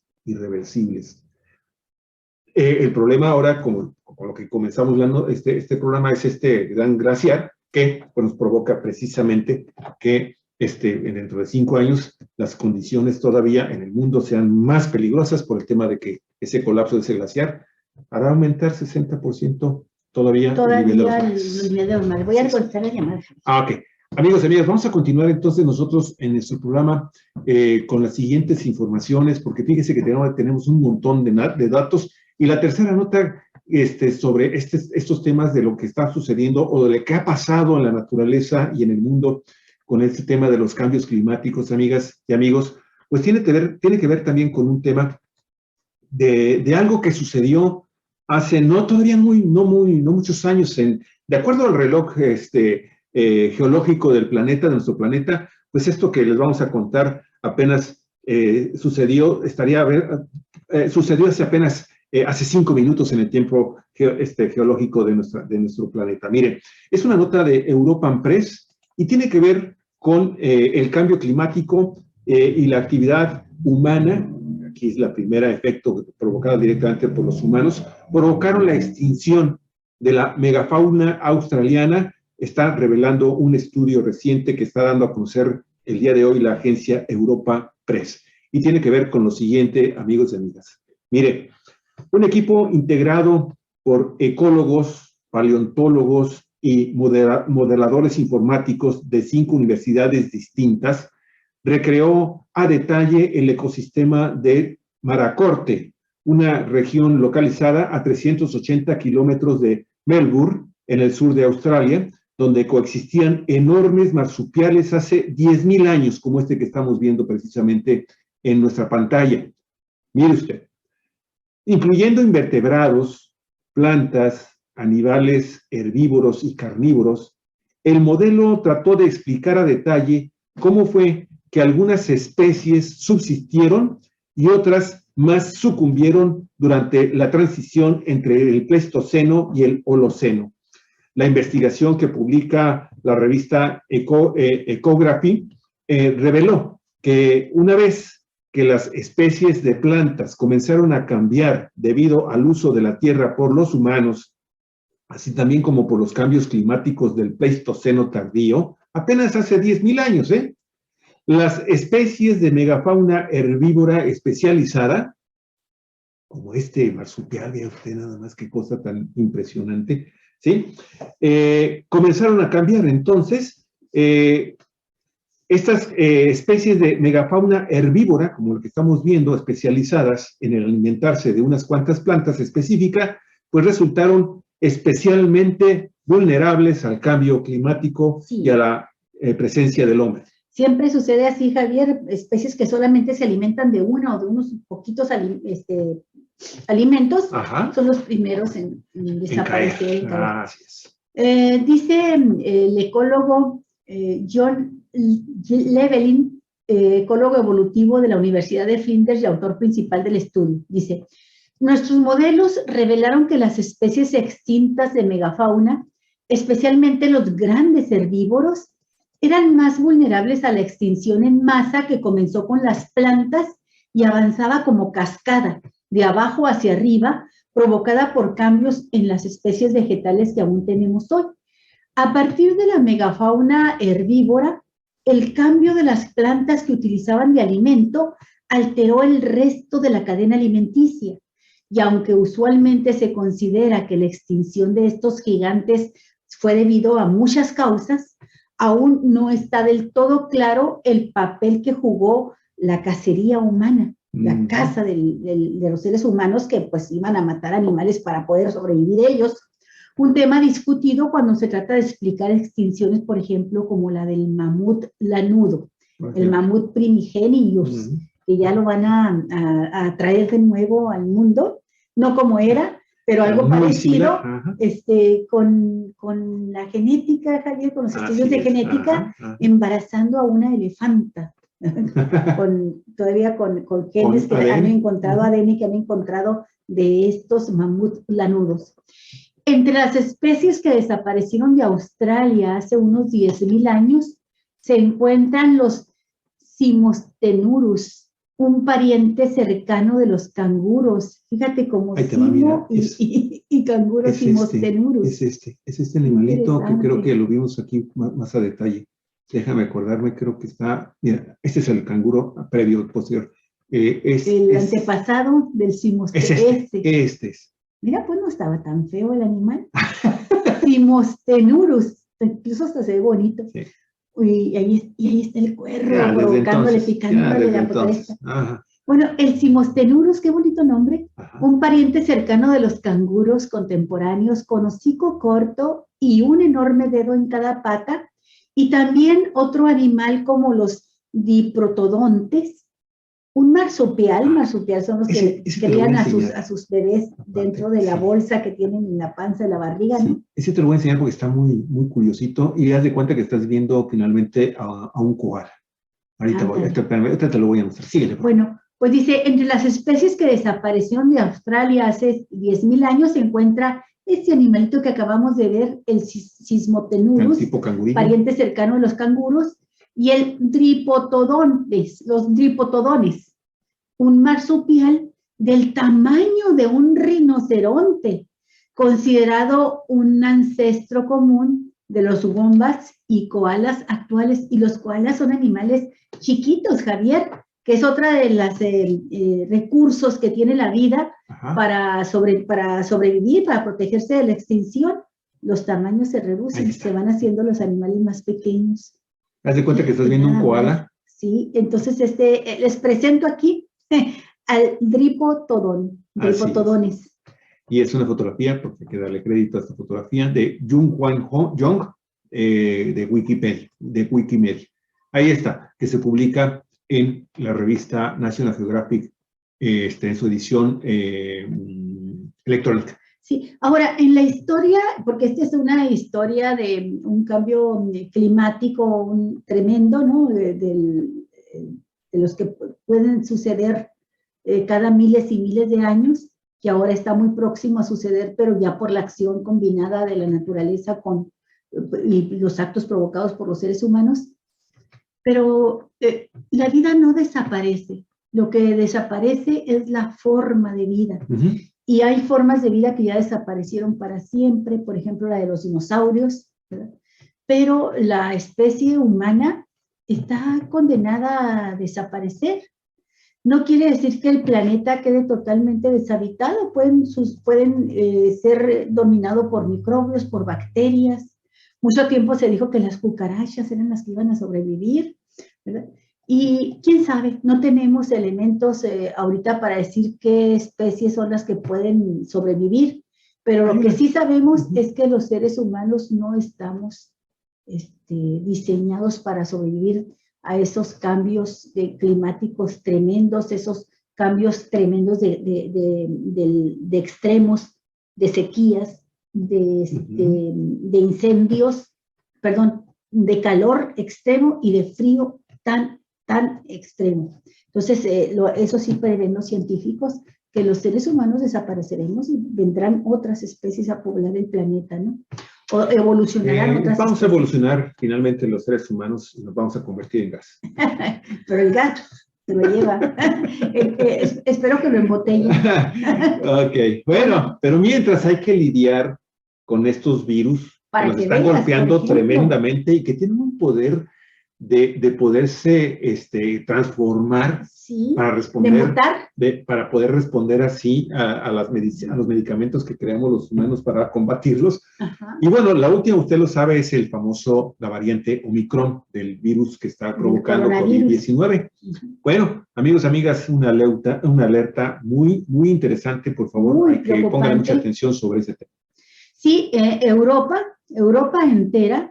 El problema ahora, como lo que comenzamos hablando, este programa es este gran glaciar que nos provoca precisamente que dentro de 5 años las condiciones todavía en el mundo sean más peligrosas por el tema de que ese colapso de ese glaciar hará aumentar 60% todavía el nivel de los mares. Voy a contestar la llamada. Ok. Amigos y amigas, vamos a continuar entonces nosotros en nuestro programa con las siguientes informaciones, porque fíjense que tenemos un montón de datos Y la tercera nota sobre estos temas de lo que está sucediendo o de lo que ha pasado en la naturaleza y en el mundo con este tema de los cambios climáticos, amigas y amigos, pues tiene que ver también con un tema de algo que sucedió hace no muchos años. De acuerdo al reloj geológico del planeta, de nuestro planeta, pues esto que les vamos a contar apenas sucedió hace apenas hace 5 minutos en el tiempo geológico de nuestro planeta. Miren, es una nota de European Press y tiene que ver con el cambio climático y la actividad humana. Aquí es la primera efecto provocado directamente por los humanos, provocaron la extinción de la megafauna australiana. Está revelando un estudio reciente que está dando a conocer el día de hoy la agencia Europa Press. Y tiene que ver con lo siguiente, amigos y amigas. Mire, un equipo integrado por ecólogos, paleontólogos y modeladores informáticos de 5 universidades distintas recreó a detalle el ecosistema de Maracorte, una región localizada a 380 kilómetros de Melbourne, en el sur de Australia, donde coexistían enormes marsupiales hace 10.000 años, como este que estamos viendo precisamente en nuestra pantalla. Mire usted, incluyendo invertebrados, plantas, animales herbívoros y carnívoros, el modelo trató de explicar a detalle cómo fue que algunas especies subsistieron y otras más sucumbieron durante la transición entre el Pleistoceno y el Holoceno. La investigación que publica la revista Ecography reveló que una vez que las especies de plantas comenzaron a cambiar debido al uso de la tierra por los humanos, así también como por los cambios climáticos del Pleistoceno tardío, apenas hace 10.000 años, las especies de megafauna herbívora especializada, como este marsupial, vea usted nada más qué cosa tan impresionante, ¿sí? Comenzaron a cambiar. Entonces, estas especies de megafauna herbívora, como lo que estamos viendo, especializadas en el alimentarse de unas cuantas plantas específicas, pues resultaron especialmente vulnerables al cambio climático y a la presencia del hombre. Siempre sucede así, Javier, especies que solamente se alimentan de una o de unos poquitos alimentos, son los primeros en desaparecer. Así es. Dice el ecólogo John Llewellyn, ecólogo evolutivo de la Universidad de Flinders y autor principal del estudio, dice: nuestros modelos revelaron que las especies extintas de megafauna, especialmente los grandes herbívoros, eran más vulnerables a la extinción en masa que comenzó con las plantas y avanzaba como cascada, de abajo hacia arriba, provocada por cambios en las especies vegetales que aún tenemos hoy. A partir de la megafauna herbívora, el cambio de las plantas que utilizaban de alimento alteró el resto de la cadena alimenticia. Y aunque usualmente se considera que la extinción de estos gigantes fue debido a muchas causas, aún no está del todo claro el papel que jugó la cacería humana, la caza de los seres humanos que pues iban a matar animales para poder sobrevivir ellos. Un tema discutido cuando se trata de explicar extinciones, por ejemplo, como la del mamut lanudo, el mamut primigenius, que ya lo van a traer de nuevo al mundo, no como era, pero algo parecido, con la genética, Javier, con los estudios de genética, embarazando a una elefanta, todavía con genes que han encontrado, ADN que han encontrado de estos mamut lanudos. Entre las especies que desaparecieron de Australia hace unos 10.000 años, se encuentran los Simostenurus, un pariente cercano de los canguros. Fíjate cómo simo y canguro Simostenurus. Es este animalito que creo que lo vimos aquí más a detalle. Déjame acordarme, creo que está, mira, este es el canguro previo, posterior. El antepasado del Simostenurus. Este es. Mira, pues no estaba tan feo el animal. Simostenurus, incluso hasta se ve bonito. Sí. Y ahí está el cuervo, provocándole, picándole la protesta. Bueno, el Cimostenurus, qué bonito nombre, Ajá. un pariente cercano de los canguros contemporáneos con hocico corto y un enorme dedo en cada pata, y también otro animal como los diprotodontes, un marsupial son los que Ese crían a sus bebés dentro de la bolsa que tienen en la panza de la barriga, ¿no? Sí, ese te lo voy a enseñar porque está muy, muy curiosito y haz de cuenta que estás viendo finalmente a un koala. Ahorita te lo voy a mostrar. Síguele. Bueno, pues dice, entre las especies que desaparecieron de Australia hace 10.000 años se encuentra este animalito que acabamos de ver, el Cismotenurus, pariente cercano de los canguros, y el los dripotodones, un marsupial del tamaño de un rinoceronte, considerado un ancestro común de los wombats y koalas actuales. Y los koalas son animales chiquitos, Javier, que es otra de los recursos que tiene la vida para sobrevivir, para protegerse de la extinción. Los tamaños se reducen, se van haciendo los animales más pequeños. Haz de cuenta que estás viendo un koala. Sí, entonces les presento aquí al dripotodones. Y es una fotografía, porque hay que darle crédito a esta fotografía, de Jung Hwan Jong, de Wikimedia. Ahí está, que se publica en la revista National Geographic, en su edición electrónica. Sí, ahora en la historia, porque esta es una historia de un cambio climático tremendo, ¿no? De los que pueden suceder cada miles y miles de años, que ahora está muy próximo a suceder, pero ya por la acción combinada de la naturaleza y los actos provocados por los seres humanos. Pero la vida no desaparece. Lo que desaparece es la forma de vida. Y hay formas de vida que ya desaparecieron para siempre, por ejemplo, la de los dinosaurios, ¿verdad? Pero la especie humana está condenada a desaparecer. No quiere decir que el planeta quede totalmente deshabitado, pueden ser dominados por microbios, por bacterias. Mucho tiempo se dijo que las cucarachas eran las que iban a sobrevivir, ¿verdad? Y quién sabe, no tenemos elementos ahorita para decir qué especies son las que pueden sobrevivir, pero lo que sí sabemos es que los seres humanos no estamos diseñados para sobrevivir a esos cambios climáticos tremendos, esos cambios tremendos de extremos, de sequías, de incendios, perdón, de calor extremo y de frío tan extremo. Entonces, eso sí prevén los científicos, que los seres humanos desapareceremos y vendrán otras especies a poblar el planeta, ¿no? O evolucionarán otras Vamos especies. a evolucionar finalmente los seres humanos y nos vamos a convertir en gas. Pero el gato se lo lleva. Espero que lo embotellen. Ok, bueno, pero mientras hay que lidiar con estos virus que nos están golpeando tremendamente y que tienen un poder de poderse transformar, sí, para responder, de para poder responder así a los medicamentos que creamos los humanos para combatirlos. Ajá. Y bueno, la última, usted lo sabe, es la variante Omicron del virus que está provocando COVID-19. Bueno, amigos, amigas, una alerta muy, muy interesante, por favor, hay que pongan mucha atención sobre ese tema. Sí, Europa entera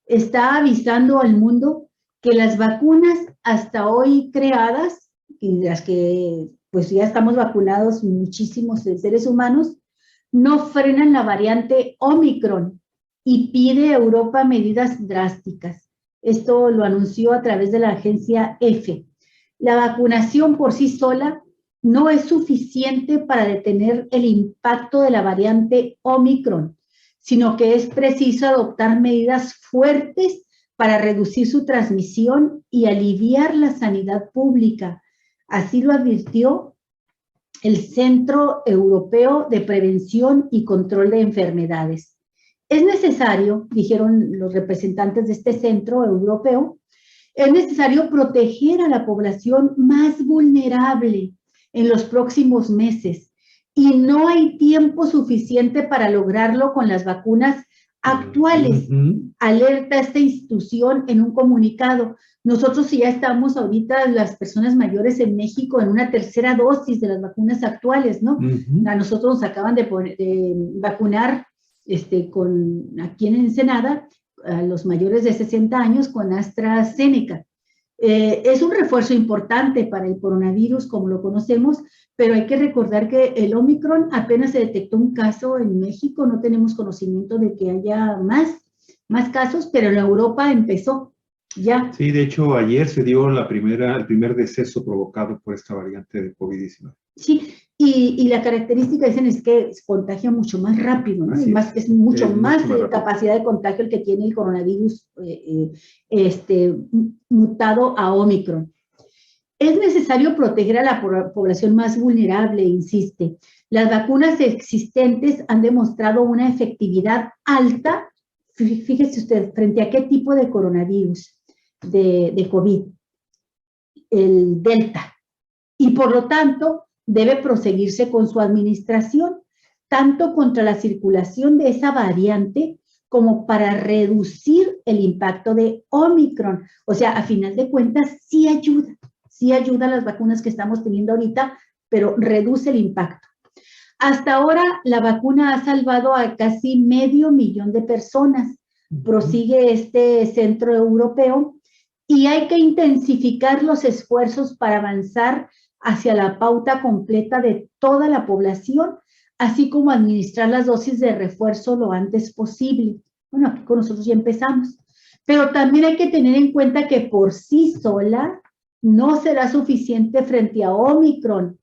está avisando al mundo que las vacunas hasta hoy creadas, y las que pues ya estamos vacunados muchísimos seres humanos, no frenan la variante Omicron y pide a Europa medidas drásticas. Esto lo anunció a través de la agencia EFE. La vacunación por sí sola no es suficiente para detener el impacto de la variante Omicron, sino que es preciso adoptar medidas fuertes para reducir su transmisión y aliviar la sanidad pública. Así lo advirtió el Centro Europeo de Prevención y Control de Enfermedades. Es necesario, dijeron los representantes de este centro europeo, es necesario proteger a la población más vulnerable en los próximos meses y no hay tiempo suficiente para lograrlo con las vacunas actuales, alerta esta institución en un comunicado. Nosotros ya estamos ahorita, las personas mayores en México, en una tercera dosis de las vacunas actuales, ¿no? A nosotros nos acaban de vacunar aquí en Ensenada, a los mayores de 60 años con AstraZeneca. Es un refuerzo importante para el coronavirus, como lo conocemos, pero hay que recordar que el Omicron apenas se detectó un caso en México, no tenemos conocimiento de que haya más casos, pero en Europa empezó ya. Sí, de hecho, ayer se dio el primer deceso provocado por esta variante de COVID-19. Sí, y la característica, dicen, es que se contagia mucho más rápido, ¿no? Es mucho más capacidad de contagio el que tiene el coronavirus mutado a Omicron. Es necesario proteger a la población más vulnerable, insiste. Las vacunas existentes han demostrado una efectividad alta, fíjese usted, frente a qué tipo de coronavirus, de COVID, el Delta. Y por lo tanto, debe proseguirse con su administración, tanto contra la circulación de esa variante como para reducir el impacto de Omicron. O sea, a final de cuentas, sí ayuda las vacunas que estamos teniendo ahorita, pero reduce el impacto. Hasta ahora, la vacuna ha salvado a casi 500,000 de personas. Prosigue este centro europeo y hay que intensificar los esfuerzos para avanzar hacia la pauta completa de toda la población, así como administrar las dosis de refuerzo lo antes posible. Bueno, aquí con nosotros ya empezamos. Pero también hay que tener en cuenta que por sí sola no será suficiente frente a Omicron,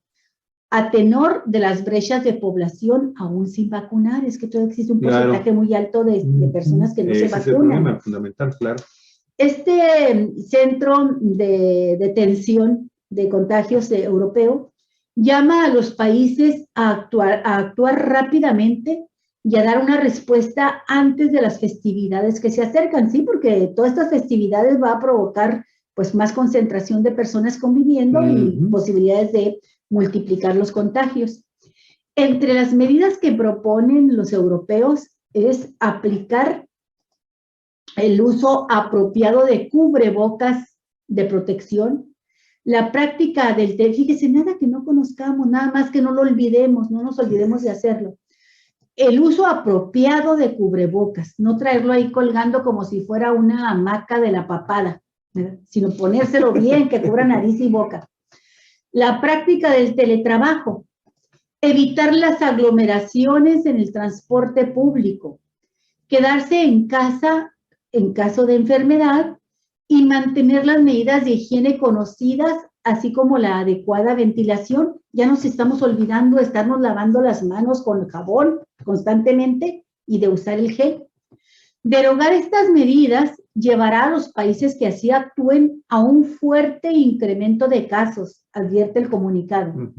a tenor de las brechas de población aún sin vacunar. Es que todavía existe un porcentaje muy alto de personas que no se vacunan. Ese es el problema fundamental, claro. Este centro de detención de contagios europeo llama a los países a actuar rápidamente y a dar una respuesta antes de las festividades que se acercan, ¿sí? Porque todas estas festividades va a provocar pues más concentración de personas conviviendo y posibilidades de multiplicar los contagios. Entre las medidas que proponen los europeos es aplicar el uso apropiado de cubrebocas de protección, la práctica del fíjese, nada que no conozcamos, nada más que no lo olvidemos, no nos olvidemos de hacerlo. El uso apropiado de cubrebocas, no traerlo ahí colgando como si fuera una hamaca de la papada, ¿verdad? Sino ponérselo bien, que cubra nariz y boca. La práctica del teletrabajo, evitar las aglomeraciones en el transporte público, quedarse en casa en caso de enfermedad y mantener las medidas de higiene conocidas, así como la adecuada ventilación. Ya nos estamos olvidando de estarnos lavando las manos con jabón constantemente y de usar el gel. Derogar estas medidas llevará a los países que así actúen a un fuerte incremento de casos, advierte el comunicado.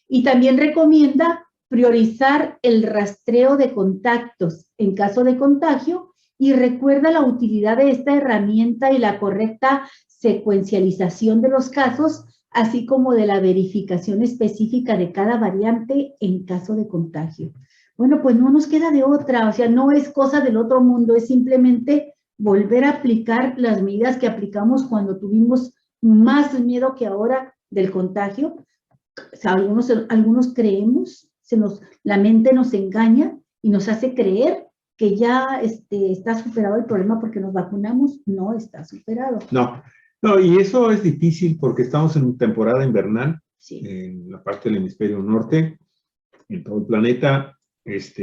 Y también recomienda priorizar el rastreo de contactos en caso de contagio y recuerda la utilidad de esta herramienta y la correcta secuencialización de los casos, así como de la verificación específica de cada variante en caso de contagio. Bueno, pues no nos queda de otra, o sea, no es cosa del otro mundo, es simplemente volver a aplicar las medidas que aplicamos cuando tuvimos más miedo que ahora del contagio. O sea, algunos creemos, la mente nos engaña y nos hace creer que ya está superado el problema porque nos vacunamos. No está superado. No, y eso es difícil porque estamos en temporada invernal, sí, en la parte del hemisferio norte, en todo el planeta.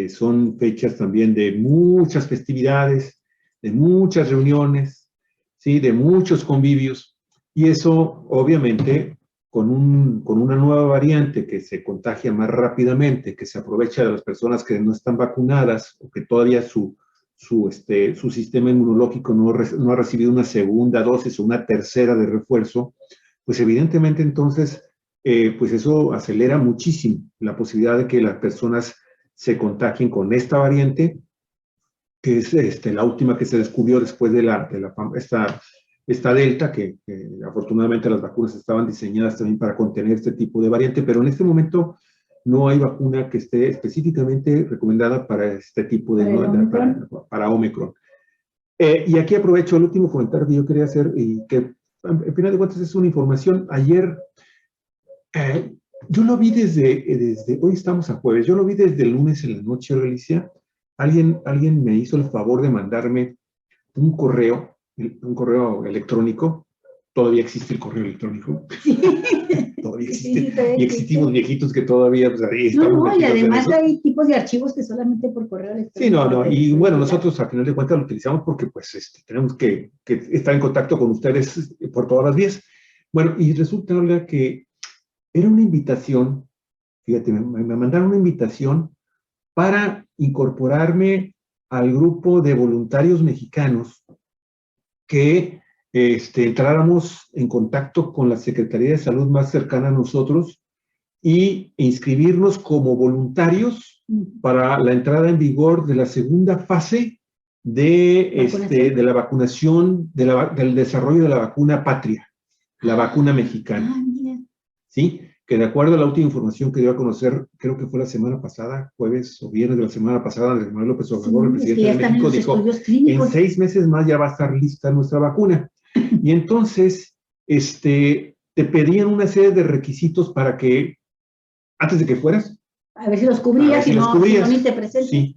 Son fechas también de muchas festividades, de muchas reuniones, ¿sí? De muchos convivios, y eso obviamente con una nueva variante que se contagia más rápidamente, que se aprovecha de las personas que no están vacunadas o que todavía su sistema inmunológico no ha recibido una segunda dosis o una tercera de refuerzo, pues evidentemente entonces, pues eso acelera muchísimo la posibilidad de que las personas se contagien con esta variante, que es la última que se descubrió después de esta Delta, que afortunadamente las vacunas estaban diseñadas también para contener este tipo de variante, pero en este momento no hay vacuna que esté específicamente recomendada para este tipo de, para Omicron. Y aquí aprovecho el último comentario que yo quería hacer, y que al final de cuentas es una información. Ayer, yo lo vi desde, hoy estamos a jueves, yo lo vi desde el lunes en la noche, Alicia. Alguien me hizo el favor de mandarme un correo electrónico. Todavía existe el correo electrónico. Sí. Todavía existe. Sí, todavía y existimos viejitos que todavía, pues ahí estamos. No, y además hay tipos de archivos que solamente por correo electrónico. Sí, no, y bueno, nosotros al final de cuentas lo utilizamos porque pues tenemos que estar en contacto con ustedes por todas las vías. Bueno, y resulta que era una invitación, fíjate, me mandaron una invitación para incorporarme al grupo de voluntarios mexicanos que entráramos en contacto con la Secretaría de Salud más cercana a nosotros y inscribirnos como voluntarios para la entrada en vigor de la segunda fase de la vacunación, del desarrollo de la vacuna patria, la vacuna mexicana. ¿Sí? Que de acuerdo a la última información que dio a conocer, creo que fue la semana pasada, jueves o viernes de la semana pasada, Andrés Manuel López Obrador, el presidente de México, dijo, en 6 meses más ya va a estar lista nuestra vacuna. Y entonces, te pedían una serie de requisitos para que, antes de que fueras, a ver si los cubrías, si no ni te presentas. Sí.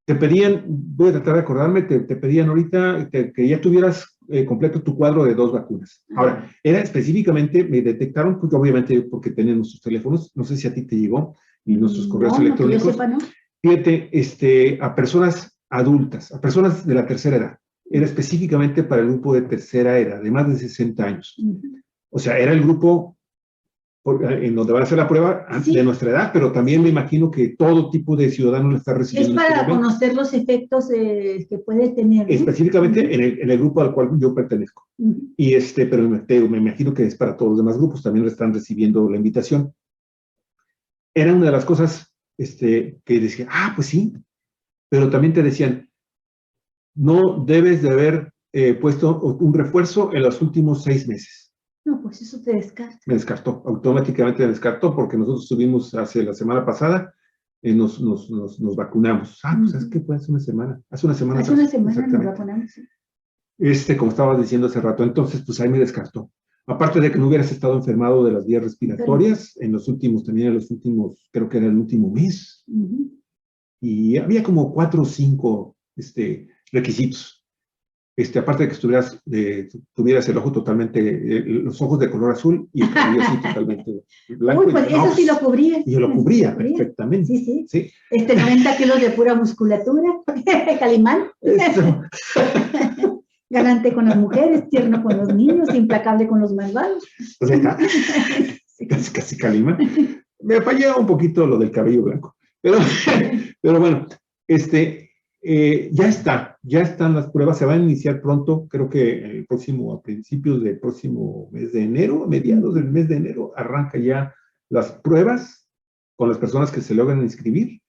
Te pedían, voy a tratar de acordarme, te pedían ahorita que ya tuvieras completo tu cuadro de 2 vacunas. Ahora, era específicamente, me detectaron, pues, obviamente porque tienen nuestros teléfonos, no sé si a ti te llegó, y nuestros correos electrónicos. No, que yo sepa, ¿no? Fíjate, a personas adultas, a personas de la tercera edad. Era específicamente para el grupo de tercera edad, de más de 60 años. O sea, era el grupo en donde va a hacer la prueba de nuestra edad, pero también me imagino que todo tipo de ciudadano lo está recibiendo. Es para conocer los efectos que puede tener, ¿no? Específicamente en el grupo al cual yo pertenezco. Y pero me imagino que es para todos los demás grupos, también lo están recibiendo la invitación. Era una de las cosas que decía, pues sí, pero también te decían, no debes de haber puesto un refuerzo en los últimos 6 meses. No, pues eso te descarta. Me descartó, automáticamente me descartó, porque nosotros estuvimos hace la semana pasada, nos vacunamos. Pues es que fue hace una semana. Hace una semana nos vacunamos. Como estabas diciendo hace rato, entonces pues ahí me descartó. Aparte de que no hubieras estado enfermado de las vías respiratorias, creo que era el último mes. Y había como 4 o 5 requisitos. Aparte de que tuvieras el ojo totalmente, los ojos de color azul y el cabello así totalmente blanco. Uy, pues eso sí lo cubría. Y yo lo cubría perfectamente. Sí. 90 kilos de pura musculatura, Calimán. Galante con las mujeres, tierno con los niños, implacable con los malvados. O sea, casi Calimán. Me fallaba un poquito lo del cabello blanco. Pero bueno, ya están las pruebas, se van a iniciar pronto, creo que a principios del próximo mes de enero, a mediados del mes de enero, arranca ya las pruebas con las personas que se logran inscribir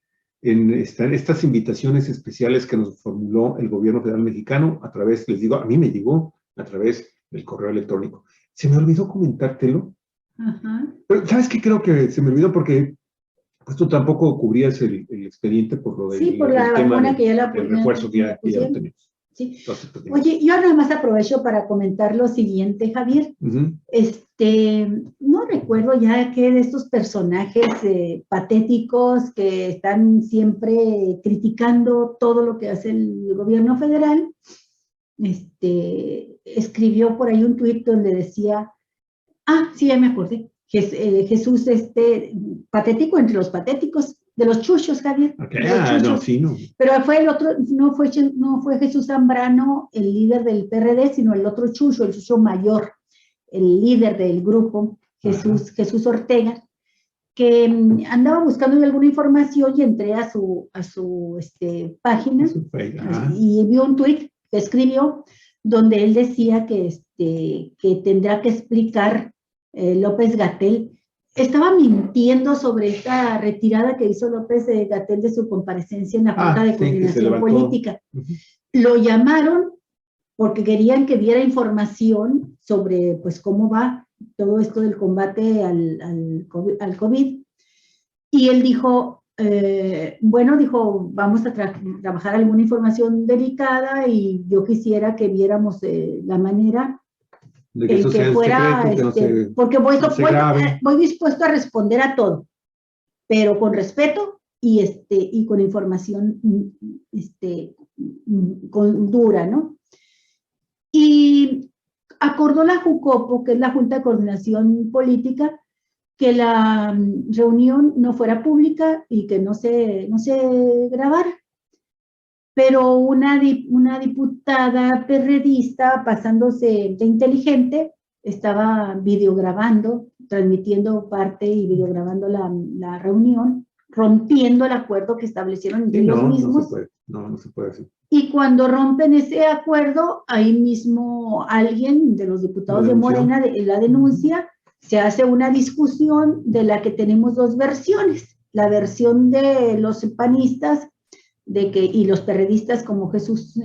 en estas invitaciones especiales que nos formuló el gobierno federal mexicano a través, les digo, a mí me llegó a través del correo electrónico. Se me olvidó comentártelo, pero ¿sabes qué? Creo que se me olvidó porque pues tú tampoco cubrías el expediente por lo del por la vacuna que ya la el refuerzo que ya lo tenemos. Sí. Entonces, pues, oye, yo nada más aprovecho para comentar lo siguiente, Javier. No recuerdo ya qué de estos personajes patéticos que están siempre criticando todo lo que hace el gobierno federal, escribió por ahí un tuit donde decía, sí, ya me acordé, Jesús, patético entre los patéticos, de los chuchos, Javier. No. Pero fue el otro, no fue Jesús Zambrano, el líder del PRD, sino el otro chucho, el chucho mayor, el líder del grupo, Jesús Ortega, que andaba buscando alguna información y entré a su página y vio un tuit que escribió donde él decía que tendrá que explicar López-Gatell. Estaba mintiendo sobre esta retirada que hizo López-Gatell de su comparecencia en la Junta de Coordinación Política. Lo llamaron porque querían que diera información sobre pues cómo va todo esto del combate al COVID. Y él dijo, bueno, dijo, vamos a trabajar alguna información delicada y yo quisiera que viéramos la manera De que en eso que sea en fuera, secreto, que porque no se grabe. voy dispuesto a responder a todo, pero con respeto y con información dura, ¿no? Y acordó la JUCOPO, que es la Junta de Coordinación Política, que la reunión no fuera pública y que no se grabara. Pero una diputada perredista, pasándose de inteligente, estaba videograbando, transmitiendo parte y videograbando la reunión, rompiendo el acuerdo que establecieron entre ellos mismos. No se puede, no se puede así. Y cuando rompen ese acuerdo, ahí mismo alguien de los diputados de Morena la denuncia, se hace una discusión de la que tenemos dos versiones. La versión de los panistas y los perredistas como Jesús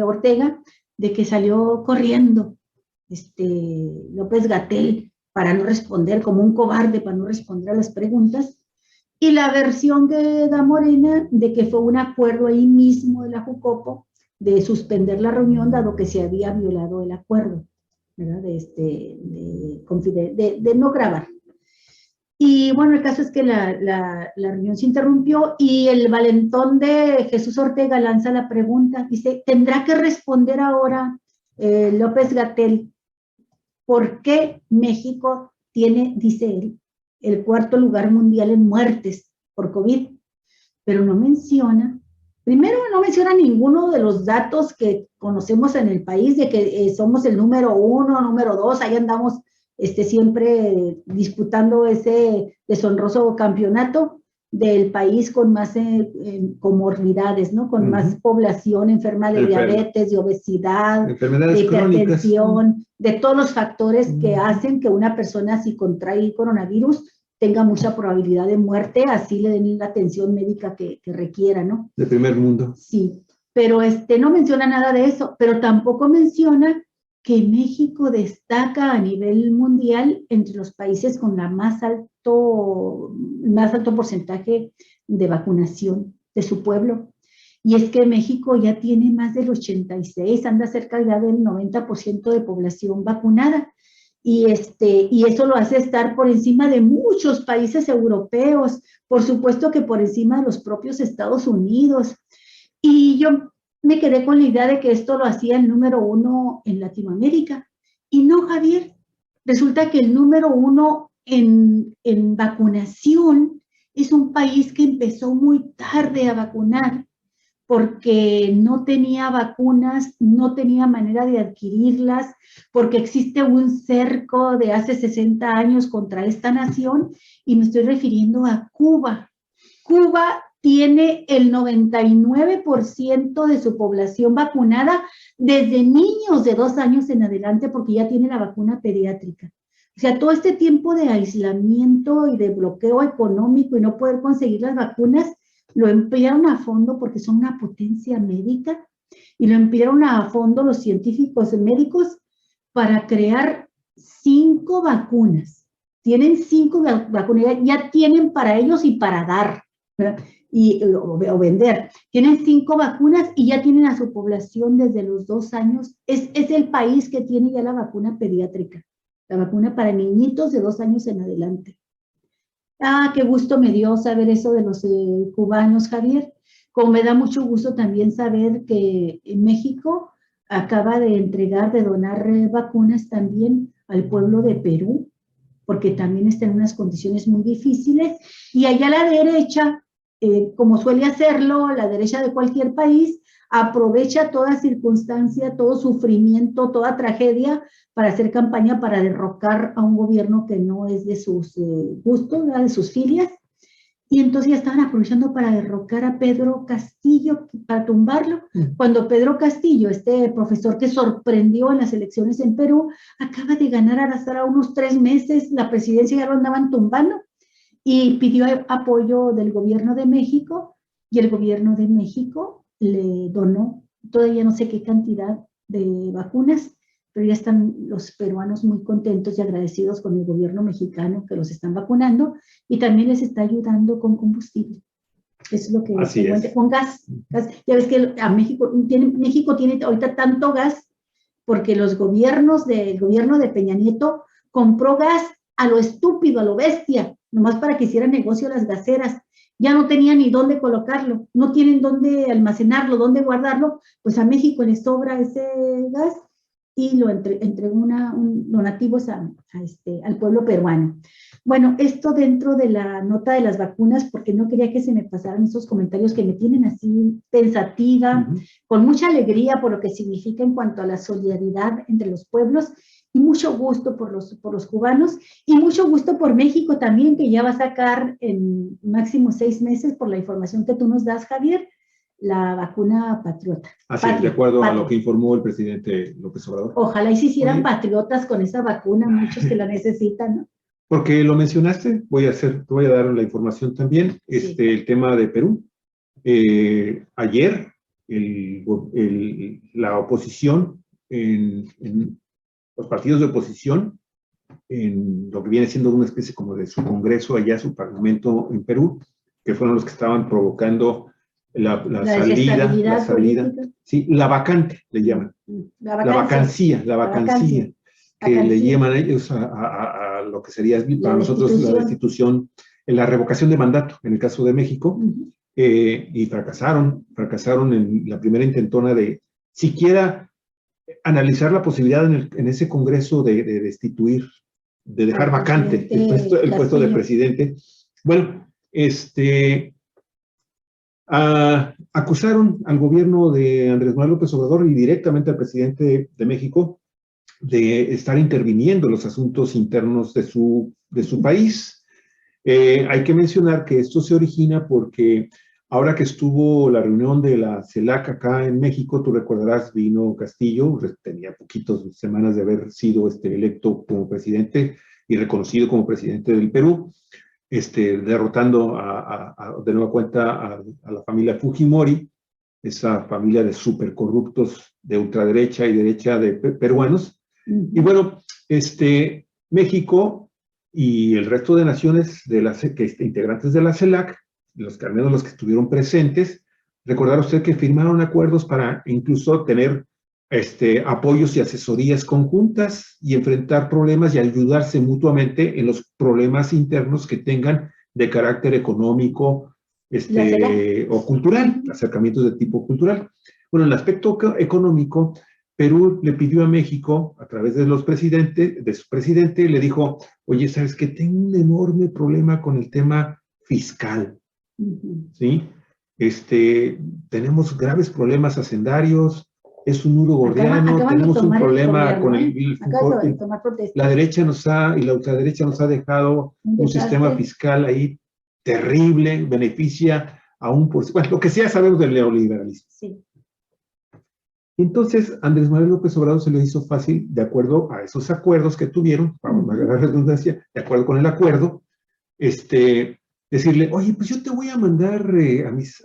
Ortega, de que salió corriendo López-Gatell para no responder, como un cobarde para no responder a las preguntas, y la versión que da Morena de que fue un acuerdo ahí mismo de la JUCOPO de suspender la reunión dado que se había violado el acuerdo, ¿verdad? De no grabar. Y bueno, el caso es que la reunión se interrumpió y el valentón de Jesús Ortega lanza la pregunta, dice, ¿tendrá que responder ahora López-Gatell por qué México tiene, dice él, el 4º lugar mundial en muertes por COVID? Pero no menciona, primero no menciona ninguno de los datos que conocemos en el país, de que somos el número 1, número 2, ahí andamos siempre disputando ese deshonroso campeonato del país con más comorbilidades, ¿no? Con más población enferma de diabetes, de obesidad, de hipertensión, de todos los factores que hacen que una persona, si contrae coronavirus, tenga mucha probabilidad de muerte, así le den la atención médica que requiera, ¿no? De primer mundo. Sí, pero no menciona nada de eso, pero tampoco menciona que México destaca a nivel mundial entre los países con la más alto porcentaje de vacunación de su pueblo. Y es que México ya tiene más del 86, anda cerca ya del 90% de población vacunada. Y eso lo hace estar por encima de muchos países europeos, por supuesto que por encima de los propios Estados Unidos. Y yo me quedé con la idea de que esto lo hacía el número 1 en Latinoamérica. Y no, Javier, resulta que el número 1 en vacunación es un país que empezó muy tarde a vacunar porque no tenía vacunas, no tenía manera de adquirirlas, porque existe un cerco de hace 60 años contra esta nación, y me estoy refiriendo a Cuba. Cuba tiene el 99% de su población vacunada desde niños de 2 años en adelante, porque ya tiene la vacuna pediátrica. O sea, todo este tiempo de aislamiento y de bloqueo económico y no poder conseguir las vacunas, lo emplearon a fondo porque son una potencia médica, y lo emplearon a fondo los científicos médicos para crear 5 vacunas. Tienen 5 vacunas, ya tienen para ellos y para dar, ¿verdad? O vender. Tienen 5 vacunas y ya tienen a su población desde los 2 años. Es el país que tiene ya la vacuna pediátrica, la vacuna para niñitos de 2 años en adelante. Ah, qué gusto me dio saber eso de los cubanos, Javier. Como me da mucho gusto también saber que México acaba de entregar, de donar vacunas también al pueblo de Perú, porque también está en unas condiciones muy difíciles. Y allá la derecha, como suele hacerlo, la derecha de cualquier país, aprovecha toda circunstancia, todo sufrimiento, toda tragedia para hacer campaña para derrocar a un gobierno que no es de sus gustos, ¿verdad? De sus filias. Y entonces ya estaban aprovechando para derrocar a Pedro Castillo, para tumbarlo. Cuando Pedro Castillo, este profesor que sorprendió en las elecciones en Perú, acaba de ganar a unos 3 meses la presidencia, ya lo andaban tumbando, y pidió apoyo del gobierno de México, y el gobierno de México le donó todavía no sé qué cantidad de vacunas pero ya están los peruanos muy contentos y agradecidos con el gobierno mexicano que los están vacunando y también les está ayudando con combustible. Eso es lo que Así es. con gas. Ya ves que México tiene ahorita tanto gas porque el gobierno de Peña Nieto compró gas a lo estúpido, a lo bestia, nomás para que hicieran negocio las gaseras. Ya no tenían ni dónde colocarlo, no tienen dónde almacenarlo, dónde guardarlo, pues a México les sobra ese gas y lo entregó donativos al pueblo peruano. Bueno, esto dentro de la nota de las vacunas, porque no quería que se me pasaran esos comentarios que me tienen así pensativa, con mucha alegría por lo que significa en cuanto a la solidaridad entre los pueblos, y mucho gusto por los cubanos, y mucho gusto por México también, que ya va a sacar en máximo 6 meses, por la información que tú nos das, Javier, la vacuna patriota. Así es, de acuerdo a lo que informó el presidente López Obrador. Ojalá y se hicieran patriotas con esa vacuna, muchos que la necesitan, ¿no? Porque lo mencionaste, te voy a dar la información también, Sí. El tema de Perú. Ayer, la oposición, en los partidos de oposición, en lo que viene siendo una especie como de su congreso allá, su parlamento en Perú, que fueron los que estaban provocando la salida, sí, la vacante, le llaman. La vacancia, que le llaman ellos a lo que sería para nosotros la destitución, la revocación de mandato, en el caso de México, y fracasaron en la primera intentona de siquiera analizar la posibilidad en ese congreso de destituir, de dejar vacante el puesto de presidente. Bueno, acusaron al gobierno de Andrés Manuel López Obrador y directamente al presidente de México de estar interviniendo en los asuntos internos de su país. Hay que mencionar que esto se origina porque ahora que estuvo la reunión de la CELAC acá en México, tú recordarás, vino Castillo, tenía poquitas semanas de haber sido electo como presidente y reconocido como presidente del Perú, derrotando de nueva cuenta a la familia Fujimori, esa familia de supercorruptos de ultraderecha y derecha de peruanos. Y bueno, México y el resto de naciones integrantes de la CELAC, al menos los que estuvieron presentes, recordar usted que firmaron acuerdos para incluso tener apoyos y asesorías conjuntas y enfrentar problemas y ayudarse mutuamente en los problemas internos que tengan de carácter económico o cultural, acercamientos de tipo cultural. Bueno, en el aspecto económico, Perú le pidió a México, a través de su presidente, le dijo, oye, ¿sabes qué? Tengo un enorme problema con el tema fiscal, ¿sí? Tenemos graves problemas hacendarios, es un nudo gordiano, tenemos un problema con la derecha y la ultraderecha nos ha dejado un sistema fiscal ahí terrible, beneficia a bueno, lo que sea sabemos del neoliberalismo. Sí. Entonces, Andrés Manuel López Obrador se le hizo fácil, de acuerdo a esos acuerdos que tuvieron, vamos a la redundancia, de acuerdo con el acuerdo, decirle, oye, pues yo te voy a mandar a mis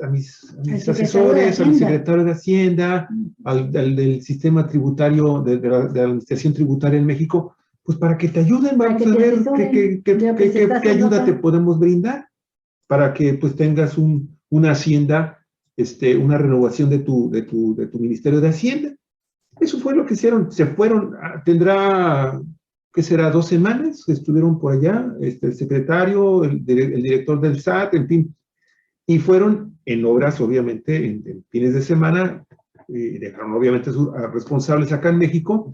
asesores, al secretario de Hacienda, al del sistema tributario, de la administración tributaria en México, pues para que te ayuden, vamos a ver qué ayuda te podemos brindar, para que pues tengas una Hacienda, una renovación de tu Ministerio de Hacienda. Eso fue lo que hicieron. Se fueron, tendrá, ¿qué será? 2 semanas, estuvieron por allá, el secretario, el director del SAT, en fin, y fueron en obras, obviamente, en fines de semana, dejaron obviamente sus responsables acá en México,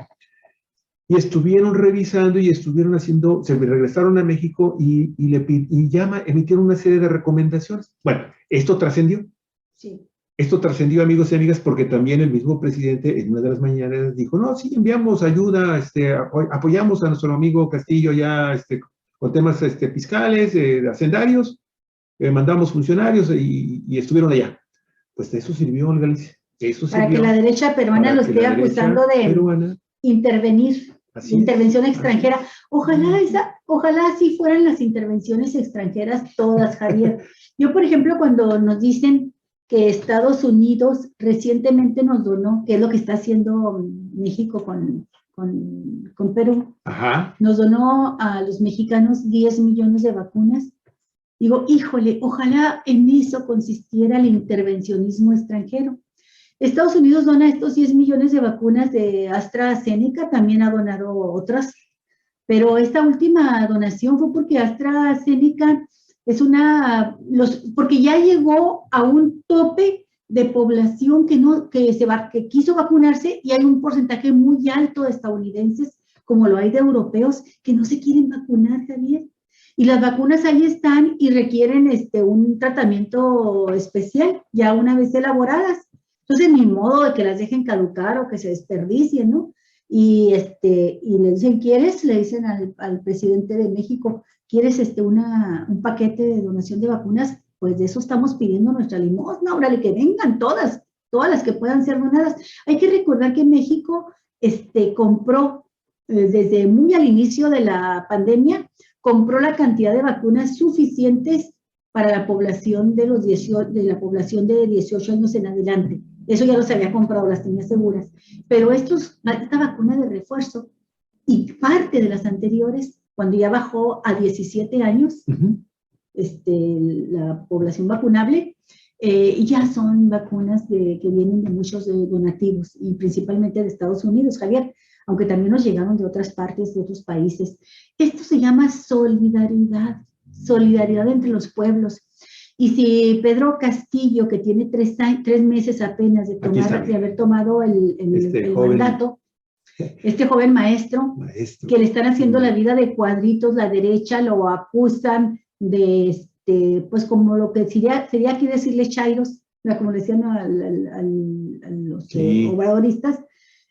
y estuvieron revisando y estuvieron haciendo, se regresaron a México y emitieron una serie de recomendaciones. Bueno, esto trascendió. Sí. Esto trascendió, amigos y amigas, porque también el mismo presidente en una de las mañanas dijo, no, sí, enviamos ayuda, apoyamos a nuestro amigo Castillo ya con temas fiscales, hacendarios, mandamos funcionarios y estuvieron allá. Pues de eso sirvió, Olga Alicia. Para que la derecha peruana lo esté acusando de intervenir, intervención extranjera. Ojalá así fueran las intervenciones extranjeras todas, Javier. Yo, por ejemplo, cuando nos dicen que Estados Unidos recientemente nos donó, que es lo que está haciendo México con con Perú. Ajá. Nos donó a los mexicanos 10 millones de vacunas. Digo, híjole, ojalá en eso consistiera el intervencionismo extranjero. Estados Unidos dona estos 10 millones de vacunas de AstraZeneca, también ha donado otras, pero esta última donación fue porque AstraZeneca porque ya llegó a un tope de población que quiso vacunarse, y hay un porcentaje muy alto de estadounidenses, como lo hay de europeos, que no se quieren vacunar, Javier. Y las vacunas ahí están y requieren un tratamiento especial, ya una vez elaboradas. Entonces, ni modo de que las dejen caducar o que se desperdicien, ¿no? Y le dicen, ¿quieres? Le dicen al presidente de México, ¿quieres un paquete de donación de vacunas? Pues de eso estamos pidiendo nuestra limosna, órale, que vengan todas las que puedan ser donadas. Hay que recordar que México compró, desde muy al inicio de la pandemia, compró la cantidad de vacunas suficientes para la población de la población de 18 años en adelante. Eso ya los había comprado, las tenía seguras. Pero esta vacuna de refuerzo y parte de las anteriores, cuando ya bajó a 17 años, la población vacunable, ya son vacunas que vienen de muchos donativos, y principalmente de Estados Unidos, Javier, aunque también nos llegaron de otras partes, de otros países. Esto se llama solidaridad entre los pueblos. Y si Pedro Castillo, que tiene 3 meses apenas de haber tomado el mandato, este joven maestro, que le están haciendo la vida de cuadritos, la derecha lo acusan de, pues como lo que sería aquí decirle chairos, como decían a los obradoristas,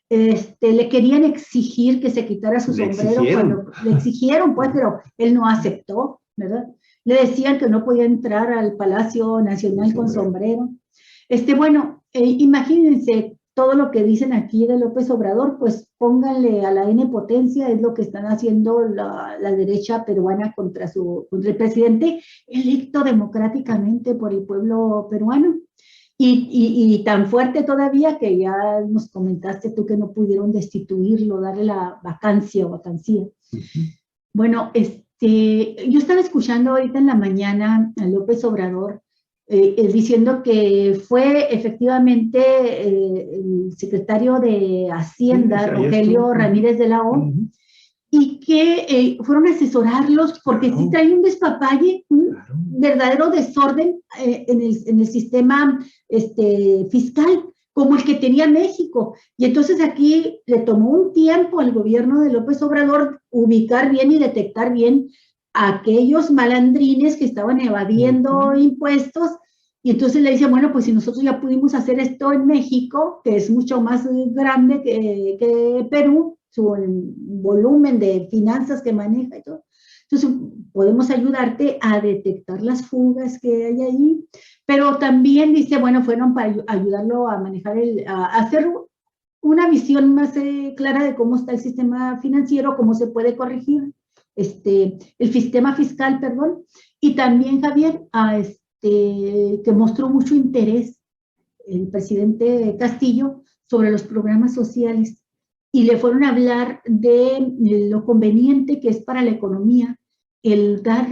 le querían exigir que se quitara su sombrero cuando le exigieron, pues, pero él no aceptó, ¿verdad? Le decían que no podía entrar al Palacio Nacional con sombrero. Bueno, imagínense todo lo que dicen aquí de López Obrador, pues pónganle a la N potencia, es lo que están haciendo la derecha peruana contra el presidente electo democráticamente por el pueblo peruano. Y tan fuerte todavía que ya nos comentaste tú que no pudieron destituirlo, darle la vacancia. Bueno, yo estaba escuchando ahorita en la mañana a López Obrador diciendo que fue efectivamente el secretario de Hacienda, Rogelio Ramírez de la O, y que fueron a asesorarlos porque sí trae un despapalle, un verdadero desorden en el sistema fiscal, como el que tenía México. Y entonces aquí le tomó un tiempo al gobierno de López Obrador ubicar bien y detectar bien a aquellos malandrines que estaban evadiendo impuestos. Y entonces le dice, bueno, pues si nosotros ya pudimos hacer esto en México, que es mucho más grande que Perú, su volumen de finanzas que maneja y todo, entonces podemos ayudarte a detectar las fugas que hay ahí. Pero también dice, bueno, fueron para ayudarlo a manejar, a hacer una visión más clara de cómo está el sistema financiero, cómo se puede corregir el sistema fiscal, perdón. Y también, Javier, que mostró mucho interés el presidente Castillo sobre los programas sociales, y le fueron a hablar de lo conveniente que es para la economía el dar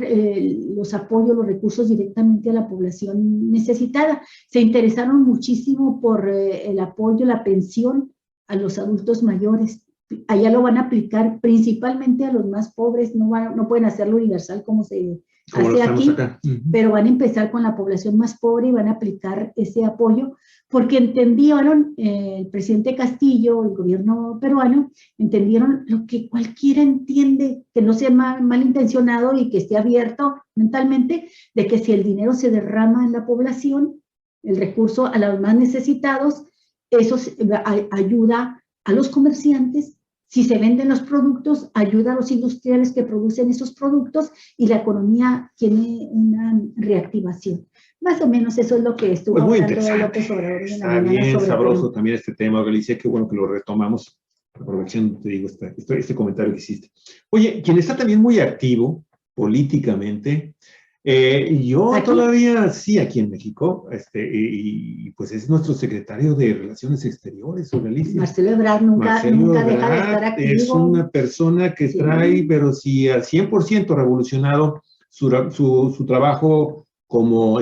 los apoyos, los recursos directamente a la población necesitada. Se interesaron muchísimo por el apoyo, la pensión a los adultos mayores. Allá lo van a aplicar principalmente a los más pobres, no pueden hacerlo universal como se hace aquí, pero van a empezar con la población más pobre y van a aplicar ese apoyo, porque entendieron, el presidente Castillo, el gobierno peruano, entendieron lo que cualquiera entiende, que no sea malintencionado y que esté abierto mentalmente, de que si el dinero se derrama en la población, el recurso a los más necesitados, eso ayuda a los comerciantes. Si se venden los productos, ayuda a los industriales que producen esos productos y la economía tiene una reactivación. Más o menos eso es lo que estuvo hablando López Obrador en la mañana. Está bien sabroso Perú. También este tema, Galicia, qué bueno que lo retomamos. Aprovechen, te digo, este comentario que hiciste. Oye, quien está también muy activo políticamente Yo ¿Aquí? todavía sí, aquí en México, y pues es nuestro secretario de Relaciones Exteriores, Alicia. Marcelo Ebrard Marcelo nunca deja de estar Ebrard es activo. una persona que trae, pero sí al 100% revolucionado su trabajo como,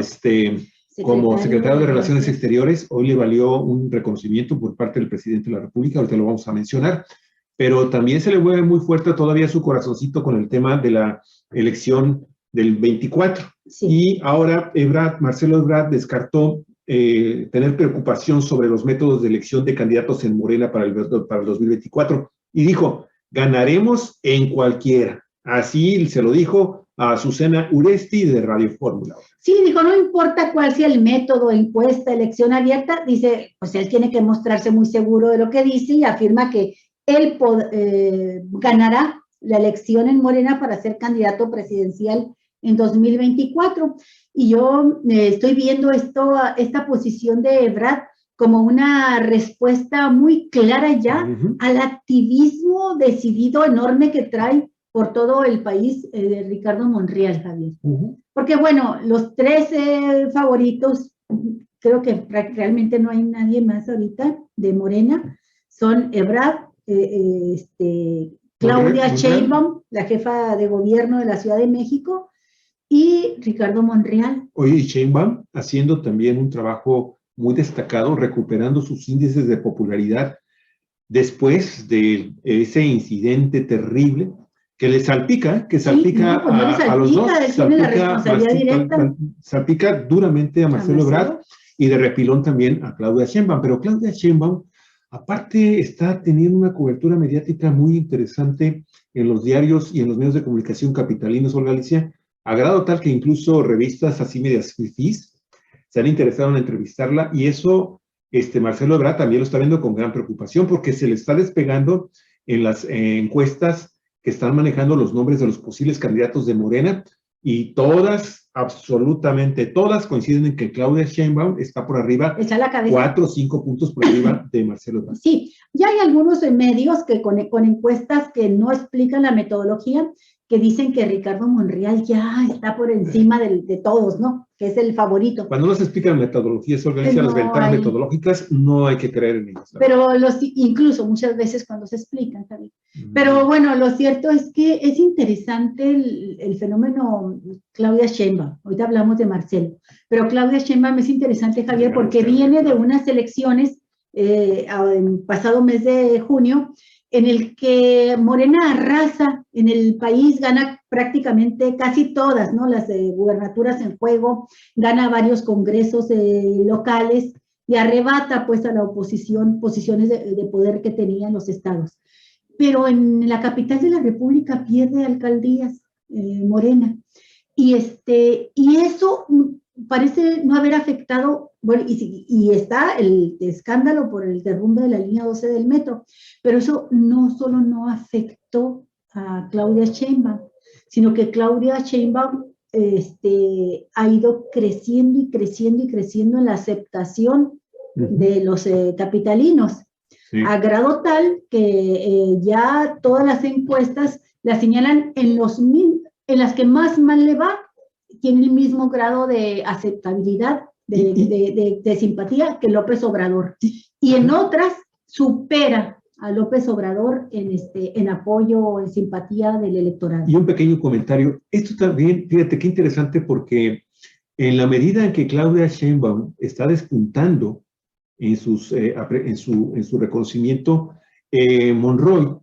como secretario de Relaciones Exteriores. Hoy le valió un reconocimiento por parte del presidente de la República, ahorita lo vamos a mencionar, pero también se le mueve muy fuerte todavía su corazoncito con el tema de la elección del 24. Sí. Y ahora Marcelo Ebrard descartó tener preocupación sobre los métodos de elección de candidatos en Morena para el 2024 y dijo, ganaremos en cualquiera. Así se lo dijo a Azucena Uresti de Radio Fórmula. Sí, dijo, no importa cuál sea el método, encuesta, elección abierta, dice, pues él tiene que mostrarse muy seguro de lo que dice y afirma que él ganará la elección en Morena para ser candidato presidencial en 2024. Y yo estoy viendo esta posición de Ebrard como una respuesta muy clara ya al activismo decidido enorme que trae por todo el país de Ricardo Monreal, Javier. Porque bueno, los tres favoritos, creo que realmente no hay nadie más ahorita de Morena, son Ebrard, Claudia Sheinbaum, la jefa de gobierno de la Ciudad de México, y Ricardo Monreal. Oye, Sheinbaum haciendo también un trabajo muy destacado, recuperando sus índices de popularidad después de ese incidente terrible que le salpica, a los dos, tiene la responsabilidad directa. Salpica duramente a Marcelo Ebrard y de refilón también a Claudia Sheinbaum, pero Claudia Sheinbaum aparte está teniendo una cobertura mediática muy interesante en los diarios y en los medios de comunicación capitalinos, Olga Alicia, a grado tal que incluso revistas así medias fifís se han interesado en entrevistarla y eso Marcelo Ebrard también lo está viendo con gran preocupación porque se le está despegando en las encuestas que están manejando los nombres de los posibles candidatos de Morena y todas, absolutamente todas coinciden en que Claudia Sheinbaum está por arriba, 4 o 5 puntos por arriba de Marcelo Ebrard. Sí, ya hay algunos medios que con encuestas que no explican la metodología, que dicen que Ricardo Monreal ya está por encima de todos, ¿no? Que es el favorito. Cuando no se explican metodologías, organizan las ventanas metodológicas, no hay que creer en ellas. Pero incluso muchas veces cuando se explican también. Pero bueno, lo cierto es que es interesante el fenómeno Claudia Sheinbaum. Ahorita hablamos de Marcelo. Pero Claudia Sheinbaum es interesante, Javier, porque viene de unas elecciones en pasado mes de junio, en el que Morena arrasa en el país, gana prácticamente casi todas, ¿no? Las gubernaturas en juego, gana varios congresos locales y arrebata pues a la oposición posiciones de poder que tenían los estados. Pero en la capital de la República pierde alcaldías Morena. Y eso parece no haber afectado, bueno, y está el escándalo por el derrumbe de la línea 12 del metro, pero eso no solo no afectó a Claudia Sheinbaum, sino que Claudia Sheinbaum ha ido creciendo y creciendo y creciendo en la aceptación de los capitalinos, a grado tal que ya todas las encuestas la señalan en las que más mal le va, tiene el mismo grado de aceptabilidad, de simpatía que López Obrador. Y en otras supera a López Obrador en apoyo o en simpatía del electorado. Y un pequeño comentario. Esto también, fíjate qué interesante porque en la medida en que Claudia Sheinbaum está despuntando en su reconocimiento, Monroy,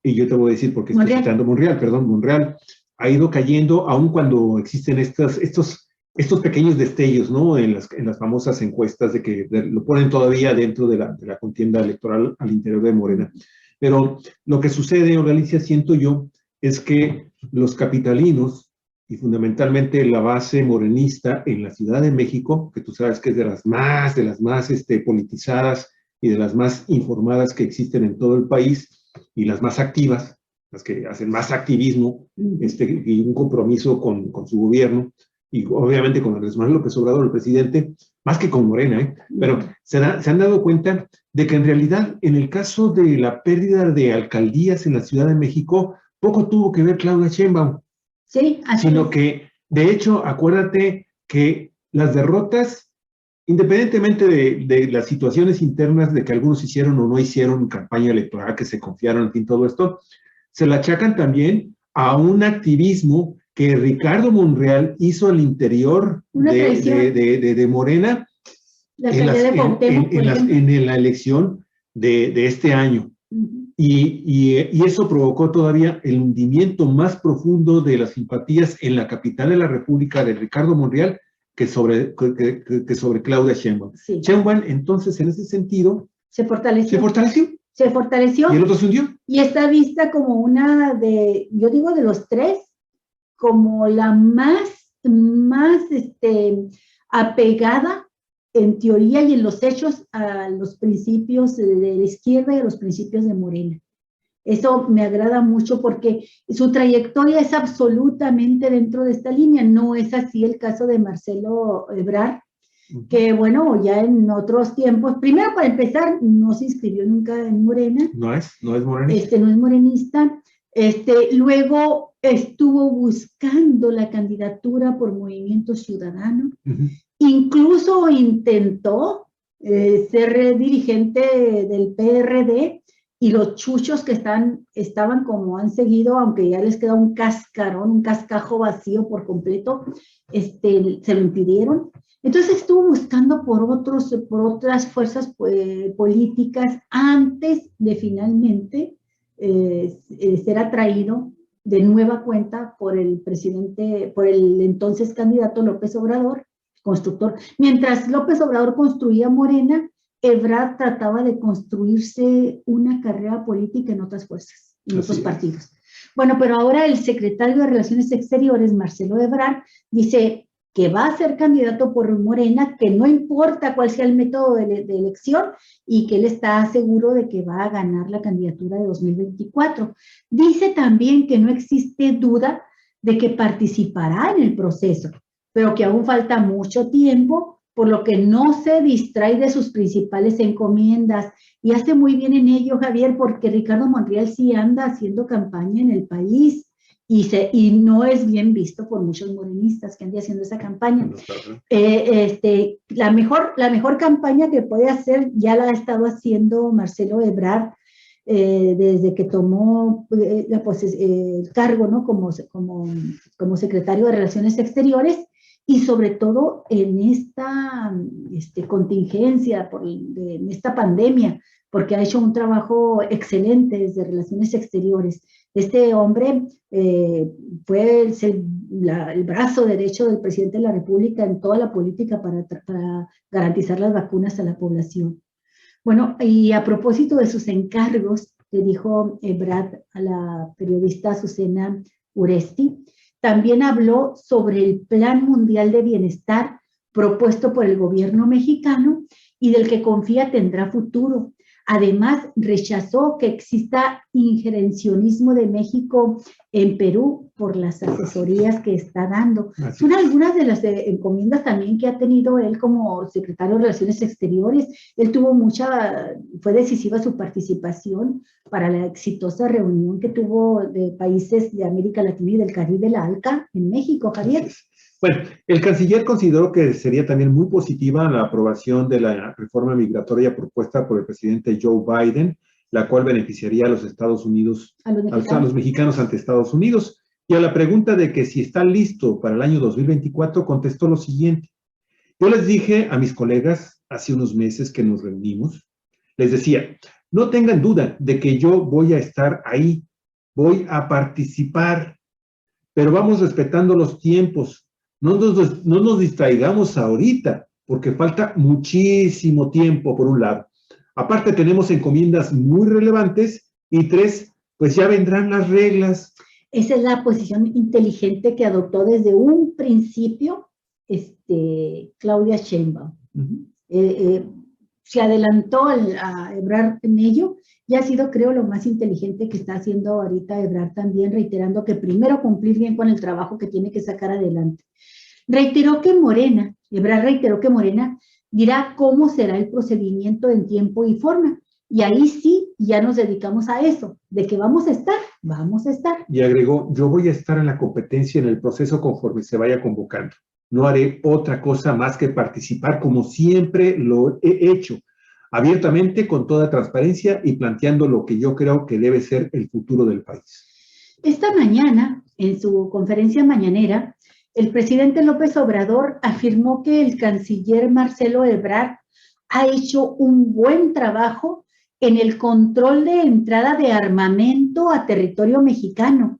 y yo te voy a decir por qué estoy citando Monreal, ha ido cayendo, aun cuando existen estos pequeños destellos, ¿no? En las famosas encuestas de que lo ponen todavía dentro de la contienda electoral al interior de Morena. Pero lo que sucede, Galicia, siento yo, es que los capitalinos, y fundamentalmente la base morenista en la Ciudad de México, que tú sabes que es de las más politizadas y de las más informadas que existen en todo el país, y las más activas, las que hacen más activismo y un compromiso con su gobierno, y obviamente con Andrés Manuel López Obrador, el presidente, más que con Morena, pero se han dado cuenta de que en realidad, en el caso de la pérdida de alcaldías en la Ciudad de México, poco tuvo que ver Claudia Sheinbaum, sí, sino que De hecho, acuérdate que las derrotas, independientemente de las situaciones internas de que algunos hicieron o no hicieron campaña electoral, que se confiaron, en fin, todo esto, se la achacan también a un activismo que Ricardo Monreal hizo al interior de Morena en la elección de este año. Y eso provocó todavía el hundimiento más profundo de las simpatías en la capital de la República de Ricardo Monreal que sobre Claudia Sheinbaum. Sí. Sheinbaum, entonces, en ese sentido, se fortaleció. Se fortaleció. Y el otro se hundió. Y está vista como una de, yo digo de los tres, como la más apegada en teoría y en los hechos a los principios de la izquierda y a los principios de Morena. Eso me agrada mucho porque su trayectoria es absolutamente dentro de esta línea. No es así el caso de Marcelo Ebrard, que bueno, ya en otros tiempos, primero para empezar, no se inscribió nunca en Morena. No es morenista. No es morenista. Luego estuvo buscando la candidatura por Movimiento Ciudadano. Incluso intentó ser dirigente del PRD y los chuchos que estaban como han seguido, aunque ya les queda un cascarón, un cascajo vacío por completo, se lo impidieron. Entonces estuvo buscando por otras fuerzas políticas antes de finalmente ser atraído de nueva cuenta por el entonces candidato López Obrador, constructor. Mientras López Obrador construía Morena, Ebrard trataba de construirse una carrera política en otras fuerzas, en otros partidos. Bueno, pero ahora el secretario de Relaciones Exteriores, Marcelo Ebrard, dice que va a ser candidato por Morena, que no importa cuál sea el método de elección y que él está seguro de que va a ganar la candidatura de 2024. Dice también que no existe duda de que participará en el proceso, pero que aún falta mucho tiempo, por lo que no se distrae de sus principales encomiendas. Y hace muy bien en ello, Javier, porque Ricardo Monreal sí anda haciendo campaña en el país y no es bien visto por muchos morenistas que andan haciendo esa campaña. La mejor campaña que puede hacer ya la ha estado haciendo Marcelo Ebrard desde que tomó el cargo, ¿no? como secretario de Relaciones Exteriores, y sobre todo en esta contingencia, en esta pandemia, porque ha hecho un trabajo excelente desde Relaciones Exteriores. Este hombre fue el brazo derecho del presidente de la República en toda la política para garantizar las vacunas a la población. Bueno, y a propósito de sus encargos, le dijo Ebrard a la periodista Azucena Uresti, también habló sobre el Plan Mundial de Bienestar propuesto por el gobierno mexicano y del que confía tendrá futuro. Además, rechazó que exista injerencionismo de México en Perú por las asesorías que está dando. Son algunas de las encomiendas también que ha tenido él como secretario de Relaciones Exteriores. Él fue decisiva su participación para la exitosa reunión que tuvo de países de América Latina y del Caribe, la ALCA, en México, Javier. Bueno, el canciller consideró que sería también muy positiva la aprobación de la reforma migratoria propuesta por el presidente Joe Biden, la cual beneficiaría a los Estados Unidos, a los mexicanos ante Estados Unidos. Y a la pregunta de que si está listo para el año 2024, contestó lo siguiente. Yo les dije a mis colegas hace unos meses que nos reunimos, les decía, no tengan duda de que yo voy a estar ahí, voy a participar, pero vamos respetando los tiempos. No nos distraigamos ahorita, porque falta muchísimo tiempo, por un lado. Aparte, tenemos encomiendas muy relevantes, y 3, pues ya vendrán las reglas. Esa es la posición inteligente que adoptó desde un principio Claudia Sheinbaum. Se adelantó a Ebrard en ello, y ha sido, creo, lo más inteligente que está haciendo ahorita Ebrard también, reiterando que primero cumplir bien con el trabajo que tiene que sacar adelante. Ebrard reiteró que Morena dirá cómo será el procedimiento en tiempo y forma, y ahí sí ya nos dedicamos a eso, de que vamos a estar, vamos a estar. Y agregó, yo voy a estar en la competencia en el proceso conforme se vaya convocando. No haré otra cosa más que participar como siempre lo he hecho, abiertamente, con toda transparencia y planteando lo que yo creo que debe ser el futuro del país. Esta mañana, en su conferencia mañanera, el presidente López Obrador afirmó que el canciller Marcelo Ebrard ha hecho un buen trabajo en el control de entrada de armamento a territorio mexicano.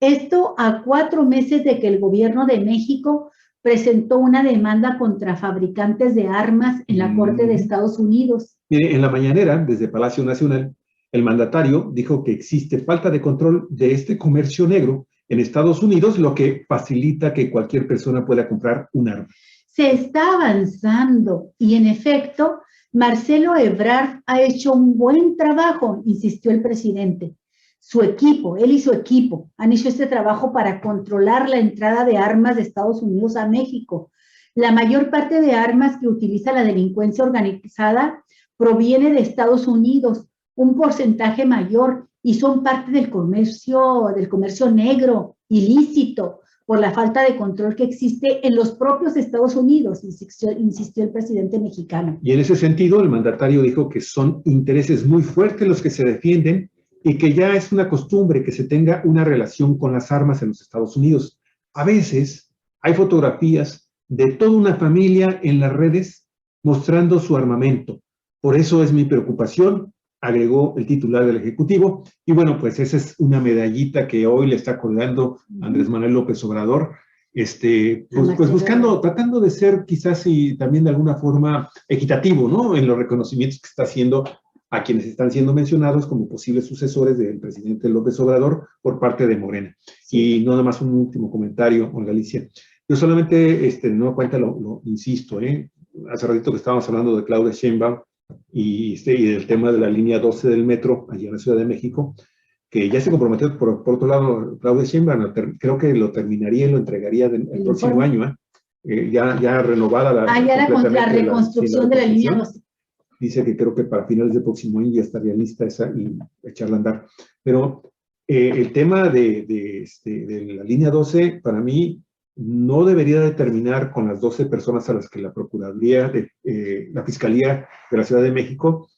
Esto a 4 meses de que el gobierno de México presentó una demanda contra fabricantes de armas en la Corte de Estados Unidos. Mire, en la mañanera, desde Palacio Nacional, el mandatario dijo que existe falta de control de este comercio negro en Estados Unidos, lo que facilita que cualquier persona pueda comprar un arma. Se está avanzando y, en efecto, Marcelo Ebrard ha hecho un buen trabajo, insistió el presidente. Su equipo, él y su equipo, han hecho este trabajo para controlar la entrada de armas de Estados Unidos a México. La mayor parte de armas que utiliza la delincuencia organizada proviene de Estados Unidos, un porcentaje mayor, y son parte del comercio negro, ilícito, por la falta de control que existe en los propios Estados Unidos, insistió el presidente mexicano. Y en ese sentido, el mandatario dijo que son intereses muy fuertes los que se defienden y que ya es una costumbre que se tenga una relación con las armas en los Estados Unidos. A veces hay fotografías de toda una familia en las redes mostrando su armamento. Por eso es mi preocupación, agregó el titular del Ejecutivo. Y bueno, pues esa es una medallita que hoy le está colgando Andrés Manuel López Obrador, pues buscando, tratando de ser quizás y también de alguna forma equitativo, ¿no? En los reconocimientos que está haciendo a quienes están siendo mencionados como posibles sucesores del presidente López Obrador por parte de Morena. Sí. Y nada más un último comentario, Olga Alicia. Yo solamente, no cuenta, lo insisto, hace ratito que estábamos hablando de Claudia Sheinbaum y del tema de la línea 12 del metro allá en la Ciudad de México, que ya se comprometió, por otro lado, Claudia Sheinbaum, creo que lo terminaría y lo entregaría el próximo año, ya renovada la reconstrucción de la línea 12. Dice que creo que para finales del próximo año ya estaría lista esa y echarla a andar. Pero el tema de la línea 12, para mí, no debería de terminar con las 12 personas a las que la Procuraduría, la Fiscalía de la Ciudad de México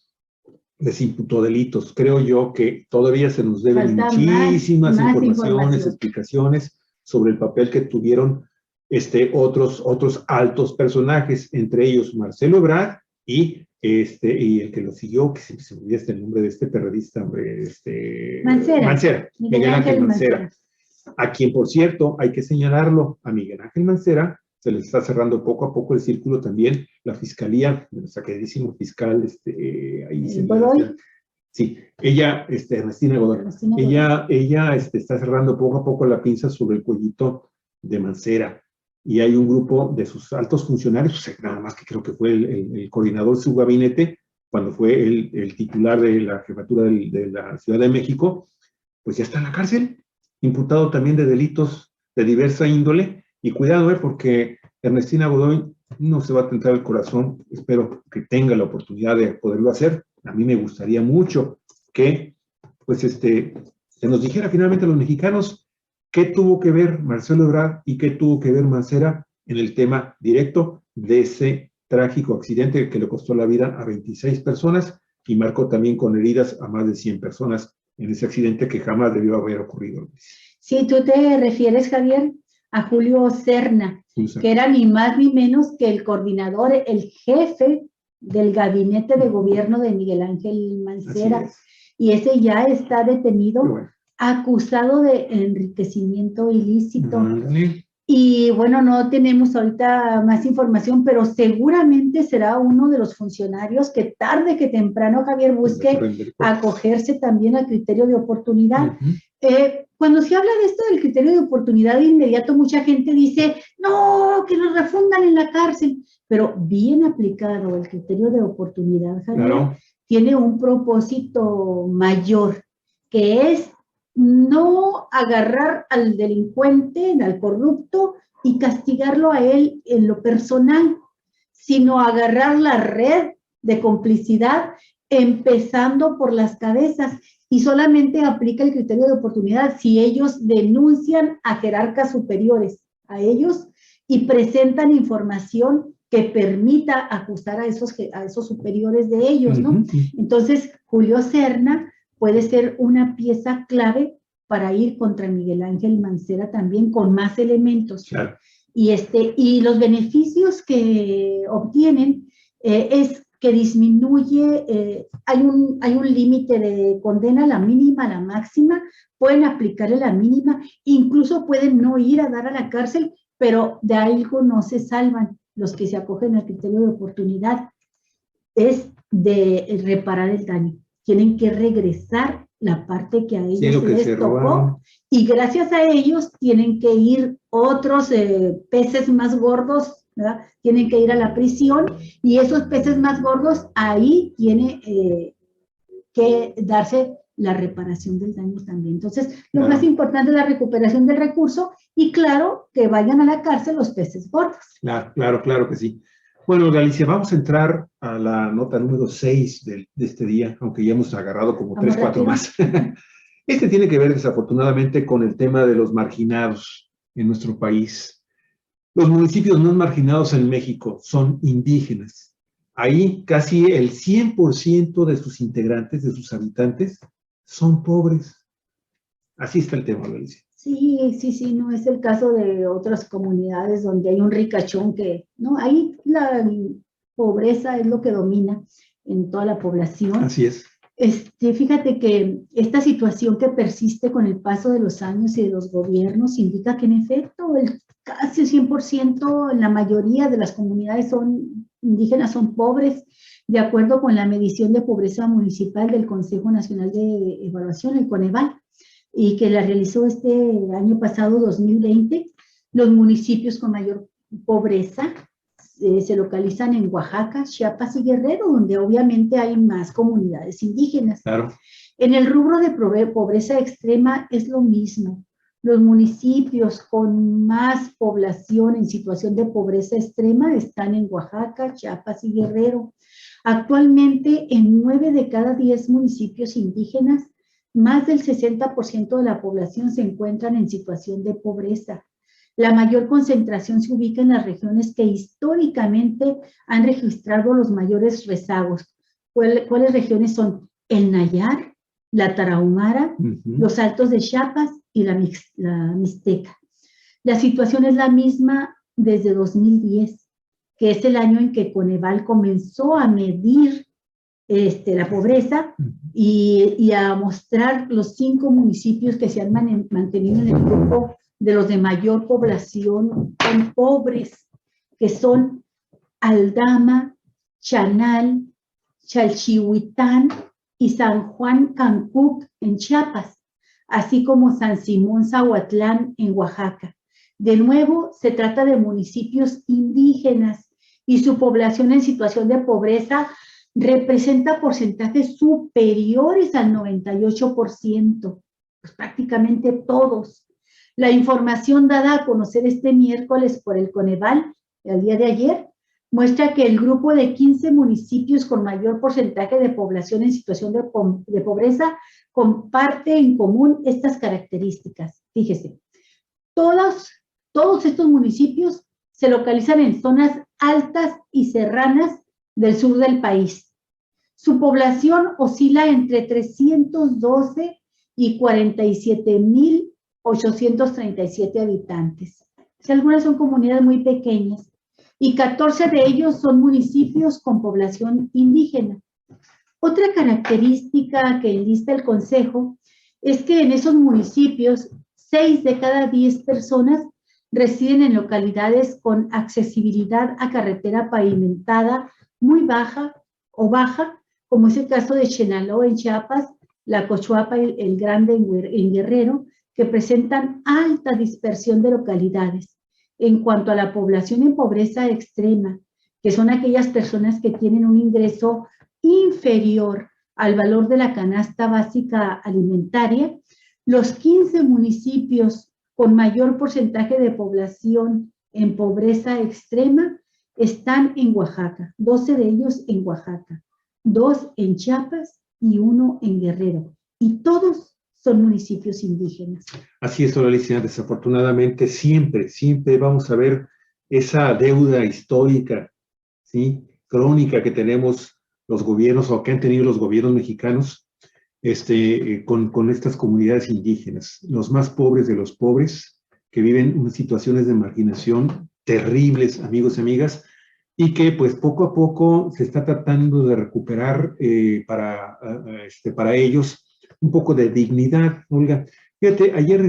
les imputó delitos. Creo yo que todavía se nos deben muchísimas informaciones, explicaciones sobre el papel que tuvieron otros altos personajes, entre ellos Marcelo Ebrard y el que lo siguió, que siempre se me olvida el nombre de este periodista, hombre, Mancera, Miguel Ángel Mancera. A quien, por cierto, hay que señalarlo, a Miguel Ángel Mancera se le está cerrando poco a poco el círculo también, la fiscalía, nuestra queridísimo fiscal, sí, ella, Ernestina Godoy, ella está cerrando poco a poco la pinza sobre el cuellito de Mancera, y hay un grupo de sus altos funcionarios, nada más que creo que fue el coordinador de su gabinete, cuando fue el titular de la jefatura de la Ciudad de México, pues ya está en la cárcel, imputado también de delitos de diversa índole, y cuidado, porque Ernestina Godoy no se va a tentar el corazón, espero que tenga la oportunidad de poderlo hacer. A mí me gustaría mucho que, pues, se nos dijera finalmente a los mexicanos qué tuvo que ver Marcelo Ebrard y qué tuvo que ver Mancera en el tema directo de ese trágico accidente que le costó la vida a 26 personas y marcó también con heridas a más de 100 personas en ese accidente que jamás debió haber ocurrido. Sí, tú te refieres, Javier, a Julio Serna, que era ni más ni menos que el coordinador, el jefe del gabinete de gobierno de Miguel Ángel Mancera, y ese ya está detenido, acusado de enriquecimiento ilícito. Y bueno, no tenemos ahorita más información, pero seguramente será uno de los funcionarios que tarde que temprano, Javier, busque acogerse también al criterio de oportunidad. Cuando se habla de esto del criterio de oportunidad, de inmediato mucha gente dice, no, que nos refundan en la cárcel, pero bien aplicado el criterio de oportunidad, Javier, tiene un propósito mayor, que es no agarrar al delincuente, al corrupto, y castigarlo a él en lo personal, sino agarrar la red de complicidad, empezando por las cabezas. y solamente aplica el criterio de oportunidad si ellos denuncian a jerarcas superiores a ellos y presentan información que permita acusar a esos superiores de ellos, ¿no? Entonces, Julio Serna puede ser una pieza clave para ir contra Miguel Ángel Mancera también con más elementos. Claro. Y los beneficios que obtienen es que disminuye, hay un límite de condena, la mínima, la máxima, pueden aplicarle la mínima, incluso pueden no ir a dar a la cárcel, pero de algo no se salvan los que se acogen al criterio de oportunidad, es de reparar el daño. Tienen que regresar la parte que a ellos les tocó, y gracias a ellos tienen que ir otros peces más gordos, ¿verdad? Tienen que ir a la prisión, y esos peces más gordos, ahí tiene que darse la reparación del daño también. Entonces, lo más importante es la recuperación del recurso, y claro, que vayan a la cárcel los peces gordos. Claro que sí. Bueno, Galicia, vamos a entrar a la nota número 6 de este día, aunque ya hemos agarrado como 3, 4 más. Este tiene que ver desafortunadamente con el tema de los marginados en nuestro país. Los municipios no marginados en México son indígenas. Ahí casi el 100% de sus integrantes, de sus habitantes, son pobres. Así está el tema, Galicia. Sí, no es el caso de otras comunidades donde hay un ricachón que, no, ahí la pobreza es lo que domina en toda la población. Así es. Fíjate que esta situación que persiste con el paso de los años y de los gobiernos indica que en efecto casi el 100%, la mayoría de las comunidades indígenas son pobres, de acuerdo con la medición de pobreza municipal del Consejo Nacional de Evaluación, el Coneval, y que la realizó este año pasado, 2020, los municipios con mayor pobreza se localizan en Oaxaca, Chiapas y Guerrero, donde obviamente hay más comunidades indígenas. Claro. En el rubro de pobreza extrema es lo mismo. Los municipios con más población en situación de pobreza extrema están en Oaxaca, Chiapas y Guerrero. Actualmente, en 9 de cada 10 municipios indígenas, más del 60% de la población se encuentran en situación de pobreza. La mayor concentración se ubica en las regiones que históricamente han registrado los mayores rezagos. ¿Cuáles regiones son? El Nayar, la Tarahumara, los Altos de Chiapas y la Mixteca. La situación es la misma desde 2010, que es el año en que Coneval comenzó a medir la pobreza y a mostrar los 5 municipios que se han mantenido en el grupo de los de mayor población con pobres, que son Aldama, Chanal, Chalchihuitán y San Juan Cancuc en Chiapas, así como San Simón Zahuatlán en Oaxaca. De nuevo, se trata de municipios indígenas y su población en situación de pobreza representa porcentajes superiores al 98%, pues prácticamente todos. La información dada a conocer este miércoles por el Coneval, el día de ayer, muestra que el grupo de 15 municipios con mayor porcentaje de población en situación de pobreza comparte en común estas características. Fíjese, todos estos municipios se localizan en zonas altas y serranas del sur del país. Su población oscila entre 312 y 47,837 habitantes. Algunas son comunidades muy pequeñas y 14 de ellos son municipios con población indígena. Otra característica que enlista el Consejo es que en esos municipios 6 de cada 10 personas residen en localidades con accesibilidad a carretera pavimentada muy baja o baja, como es el caso de Chenaló en Chiapas, La Cochuapa y El Grande en Guerrero, que presentan alta dispersión de localidades. En cuanto a la población en pobreza extrema, que son aquellas personas que tienen un ingreso inferior al valor de la canasta básica alimentaria, los 15 municipios con mayor porcentaje de población en pobreza extrema están en Oaxaca, 12 de ellos en Oaxaca, 2 en Chiapas y 1 en Guerrero. y todos son municipios indígenas. Así es, Alicia, desafortunadamente siempre vamos a ver esa deuda histórica, ¿sí? Crónica que tenemos los gobiernos o que han tenido los gobiernos mexicanos con estas comunidades indígenas, los más pobres de los pobres, que viven unas situaciones de marginación terribles, amigos y amigas, y que pues poco a poco se está tratando de recuperar para ellos un poco de dignidad. Olga, fíjate, ayer,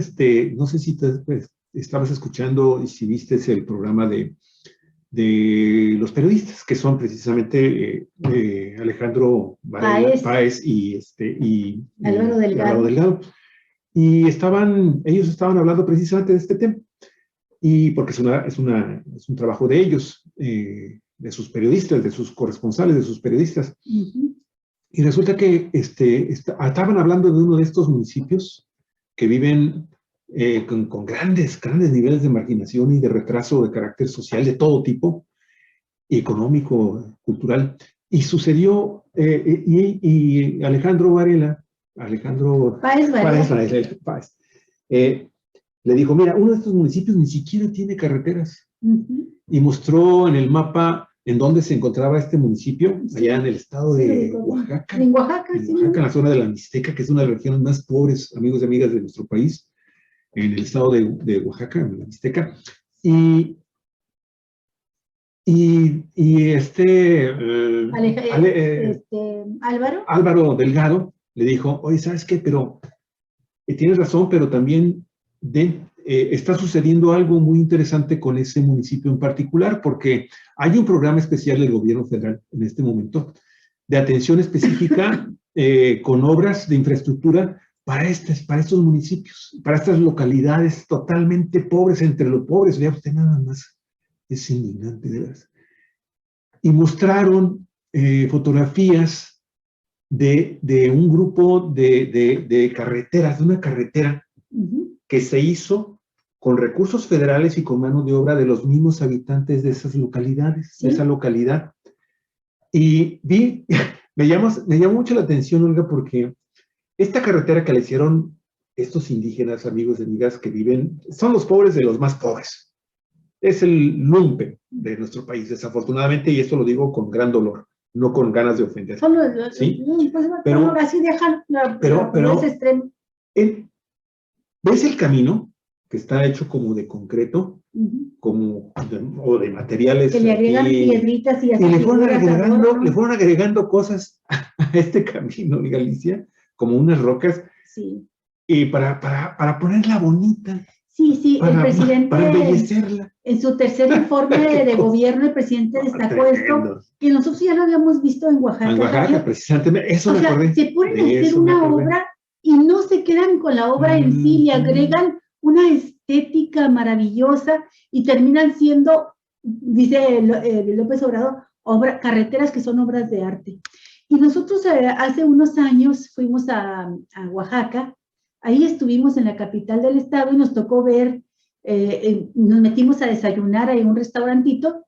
no sé si estabas escuchando y si viste el programa de los periodistas, que son precisamente Alejandro Páez y Álvaro Delgado. Y ellos estaban hablando precisamente de este tema, y porque es un trabajo de ellos, de sus periodistas, de sus corresponsales, de sus periodistas. Uh-huh. Y resulta que estaban hablando de uno de estos municipios que viven con grandes niveles de marginación y de retraso de carácter social de todo tipo, económico, cultural. Y sucedió, y Alejandro Páez, le dijo, mira, uno de estos municipios ni siquiera tiene carreteras. Uh-huh. Y mostró en el mapa en dónde se encontraba este municipio, sí, allá en el estado de Oaxaca. En Oaxaca, sí. En la zona de la Mixteca, que es una de las regiones más pobres, amigos y amigas de nuestro país, en el estado de Oaxaca, en la Mixteca. Álvaro Delgado le dijo, oye, ¿sabes qué? Pero tienes razón, pero también está sucediendo algo muy interesante con ese municipio en particular, porque hay un programa especial del gobierno federal en este momento de atención específica con obras de infraestructura para estos municipios, para estas localidades totalmente pobres, entre los pobres. Vea usted nada más, es indignante, de verdad. Y mostraron fotografías de un grupo de carreteras, de una carretera uh-huh, que se hizo con recursos federales y con mano de obra de los mismos habitantes de esas localidades, ¿sí? De esa localidad. Y me llamó mucho la atención, Olga, porque esta carretera que le hicieron estos indígenas, amigos y amigas que viven, son los pobres de los más pobres. Es el lumpen de nuestro país, desafortunadamente, y esto lo digo con gran dolor, no con ganas de ofender. ¿Sí? Pero así dejan pero ¿ves el camino que está hecho como de concreto, uh-huh, o de materiales? Que le agregan piedritas y así. Y le fueron agregando cosas a este camino, Galicia, como unas rocas. Sí. Y para ponerla bonita. Sí, el presidente, para embellecerla. En su tercer informe de gobierno, el presidente destacó esto, que nosotros ya lo habíamos visto en Oaxaca. En Oaxaca, precisamente, eso me acordé. Se ponen a hacer una obra y no se quedan con la obra en sí, le agregan una estética maravillosa y terminan siendo, dice López Obrador, carreteras que son obras de arte. Y nosotros hace unos años fuimos a Oaxaca. Ahí estuvimos en la capital del estado y nos tocó ver, nos metimos a desayunar en un restaurantito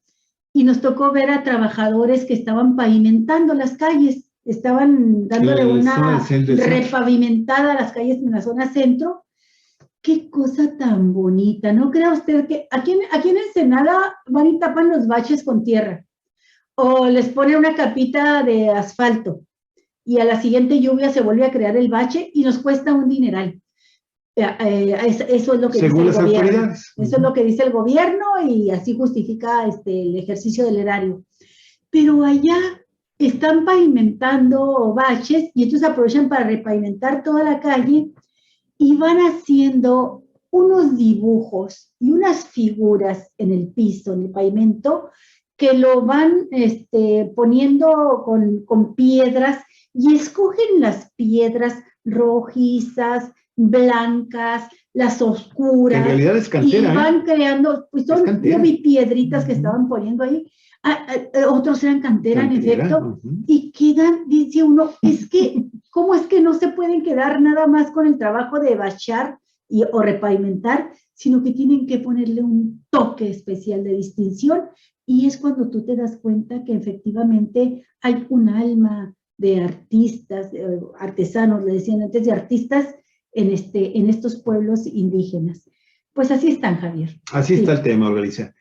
y nos tocó ver a trabajadores que estaban pavimentando las calles, estaban dándole una repavimentada a las calles en la zona centro. Qué cosa tan bonita, ¿no crea usted que aquí en Ensenada van y tapan los baches con tierra o les ponen una capita de asfalto? Y a la siguiente lluvia se vuelve a crear el bache y nos cuesta un dineral. Eso es lo que dice el gobierno. Eso es lo que dice el gobierno y así justifica el ejercicio del erario. Pero allá están pavimentando baches y entonces aprovechan para repavimentar toda la calle y van haciendo unos dibujos y unas figuras en el piso, en el pavimento, que lo van poniendo con piedras. Y escogen las piedras rojizas, blancas, las oscuras. Que en realidad es cantera. Y van creando, pues yo vi piedritas que estaban poniendo ahí. Otros eran cantera, en efecto. Y quedan, dice uno, ¿cómo es que no se pueden quedar nada más con el trabajo de bachar o repavimentar, sino que tienen que ponerle un toque especial de distinción? Y es cuando tú te das cuenta que efectivamente hay un alma, de artistas, artesanos, le decían antes, de artistas en estos pueblos indígenas. Pues así están, Javier. Así está el tema, Olga Alicia.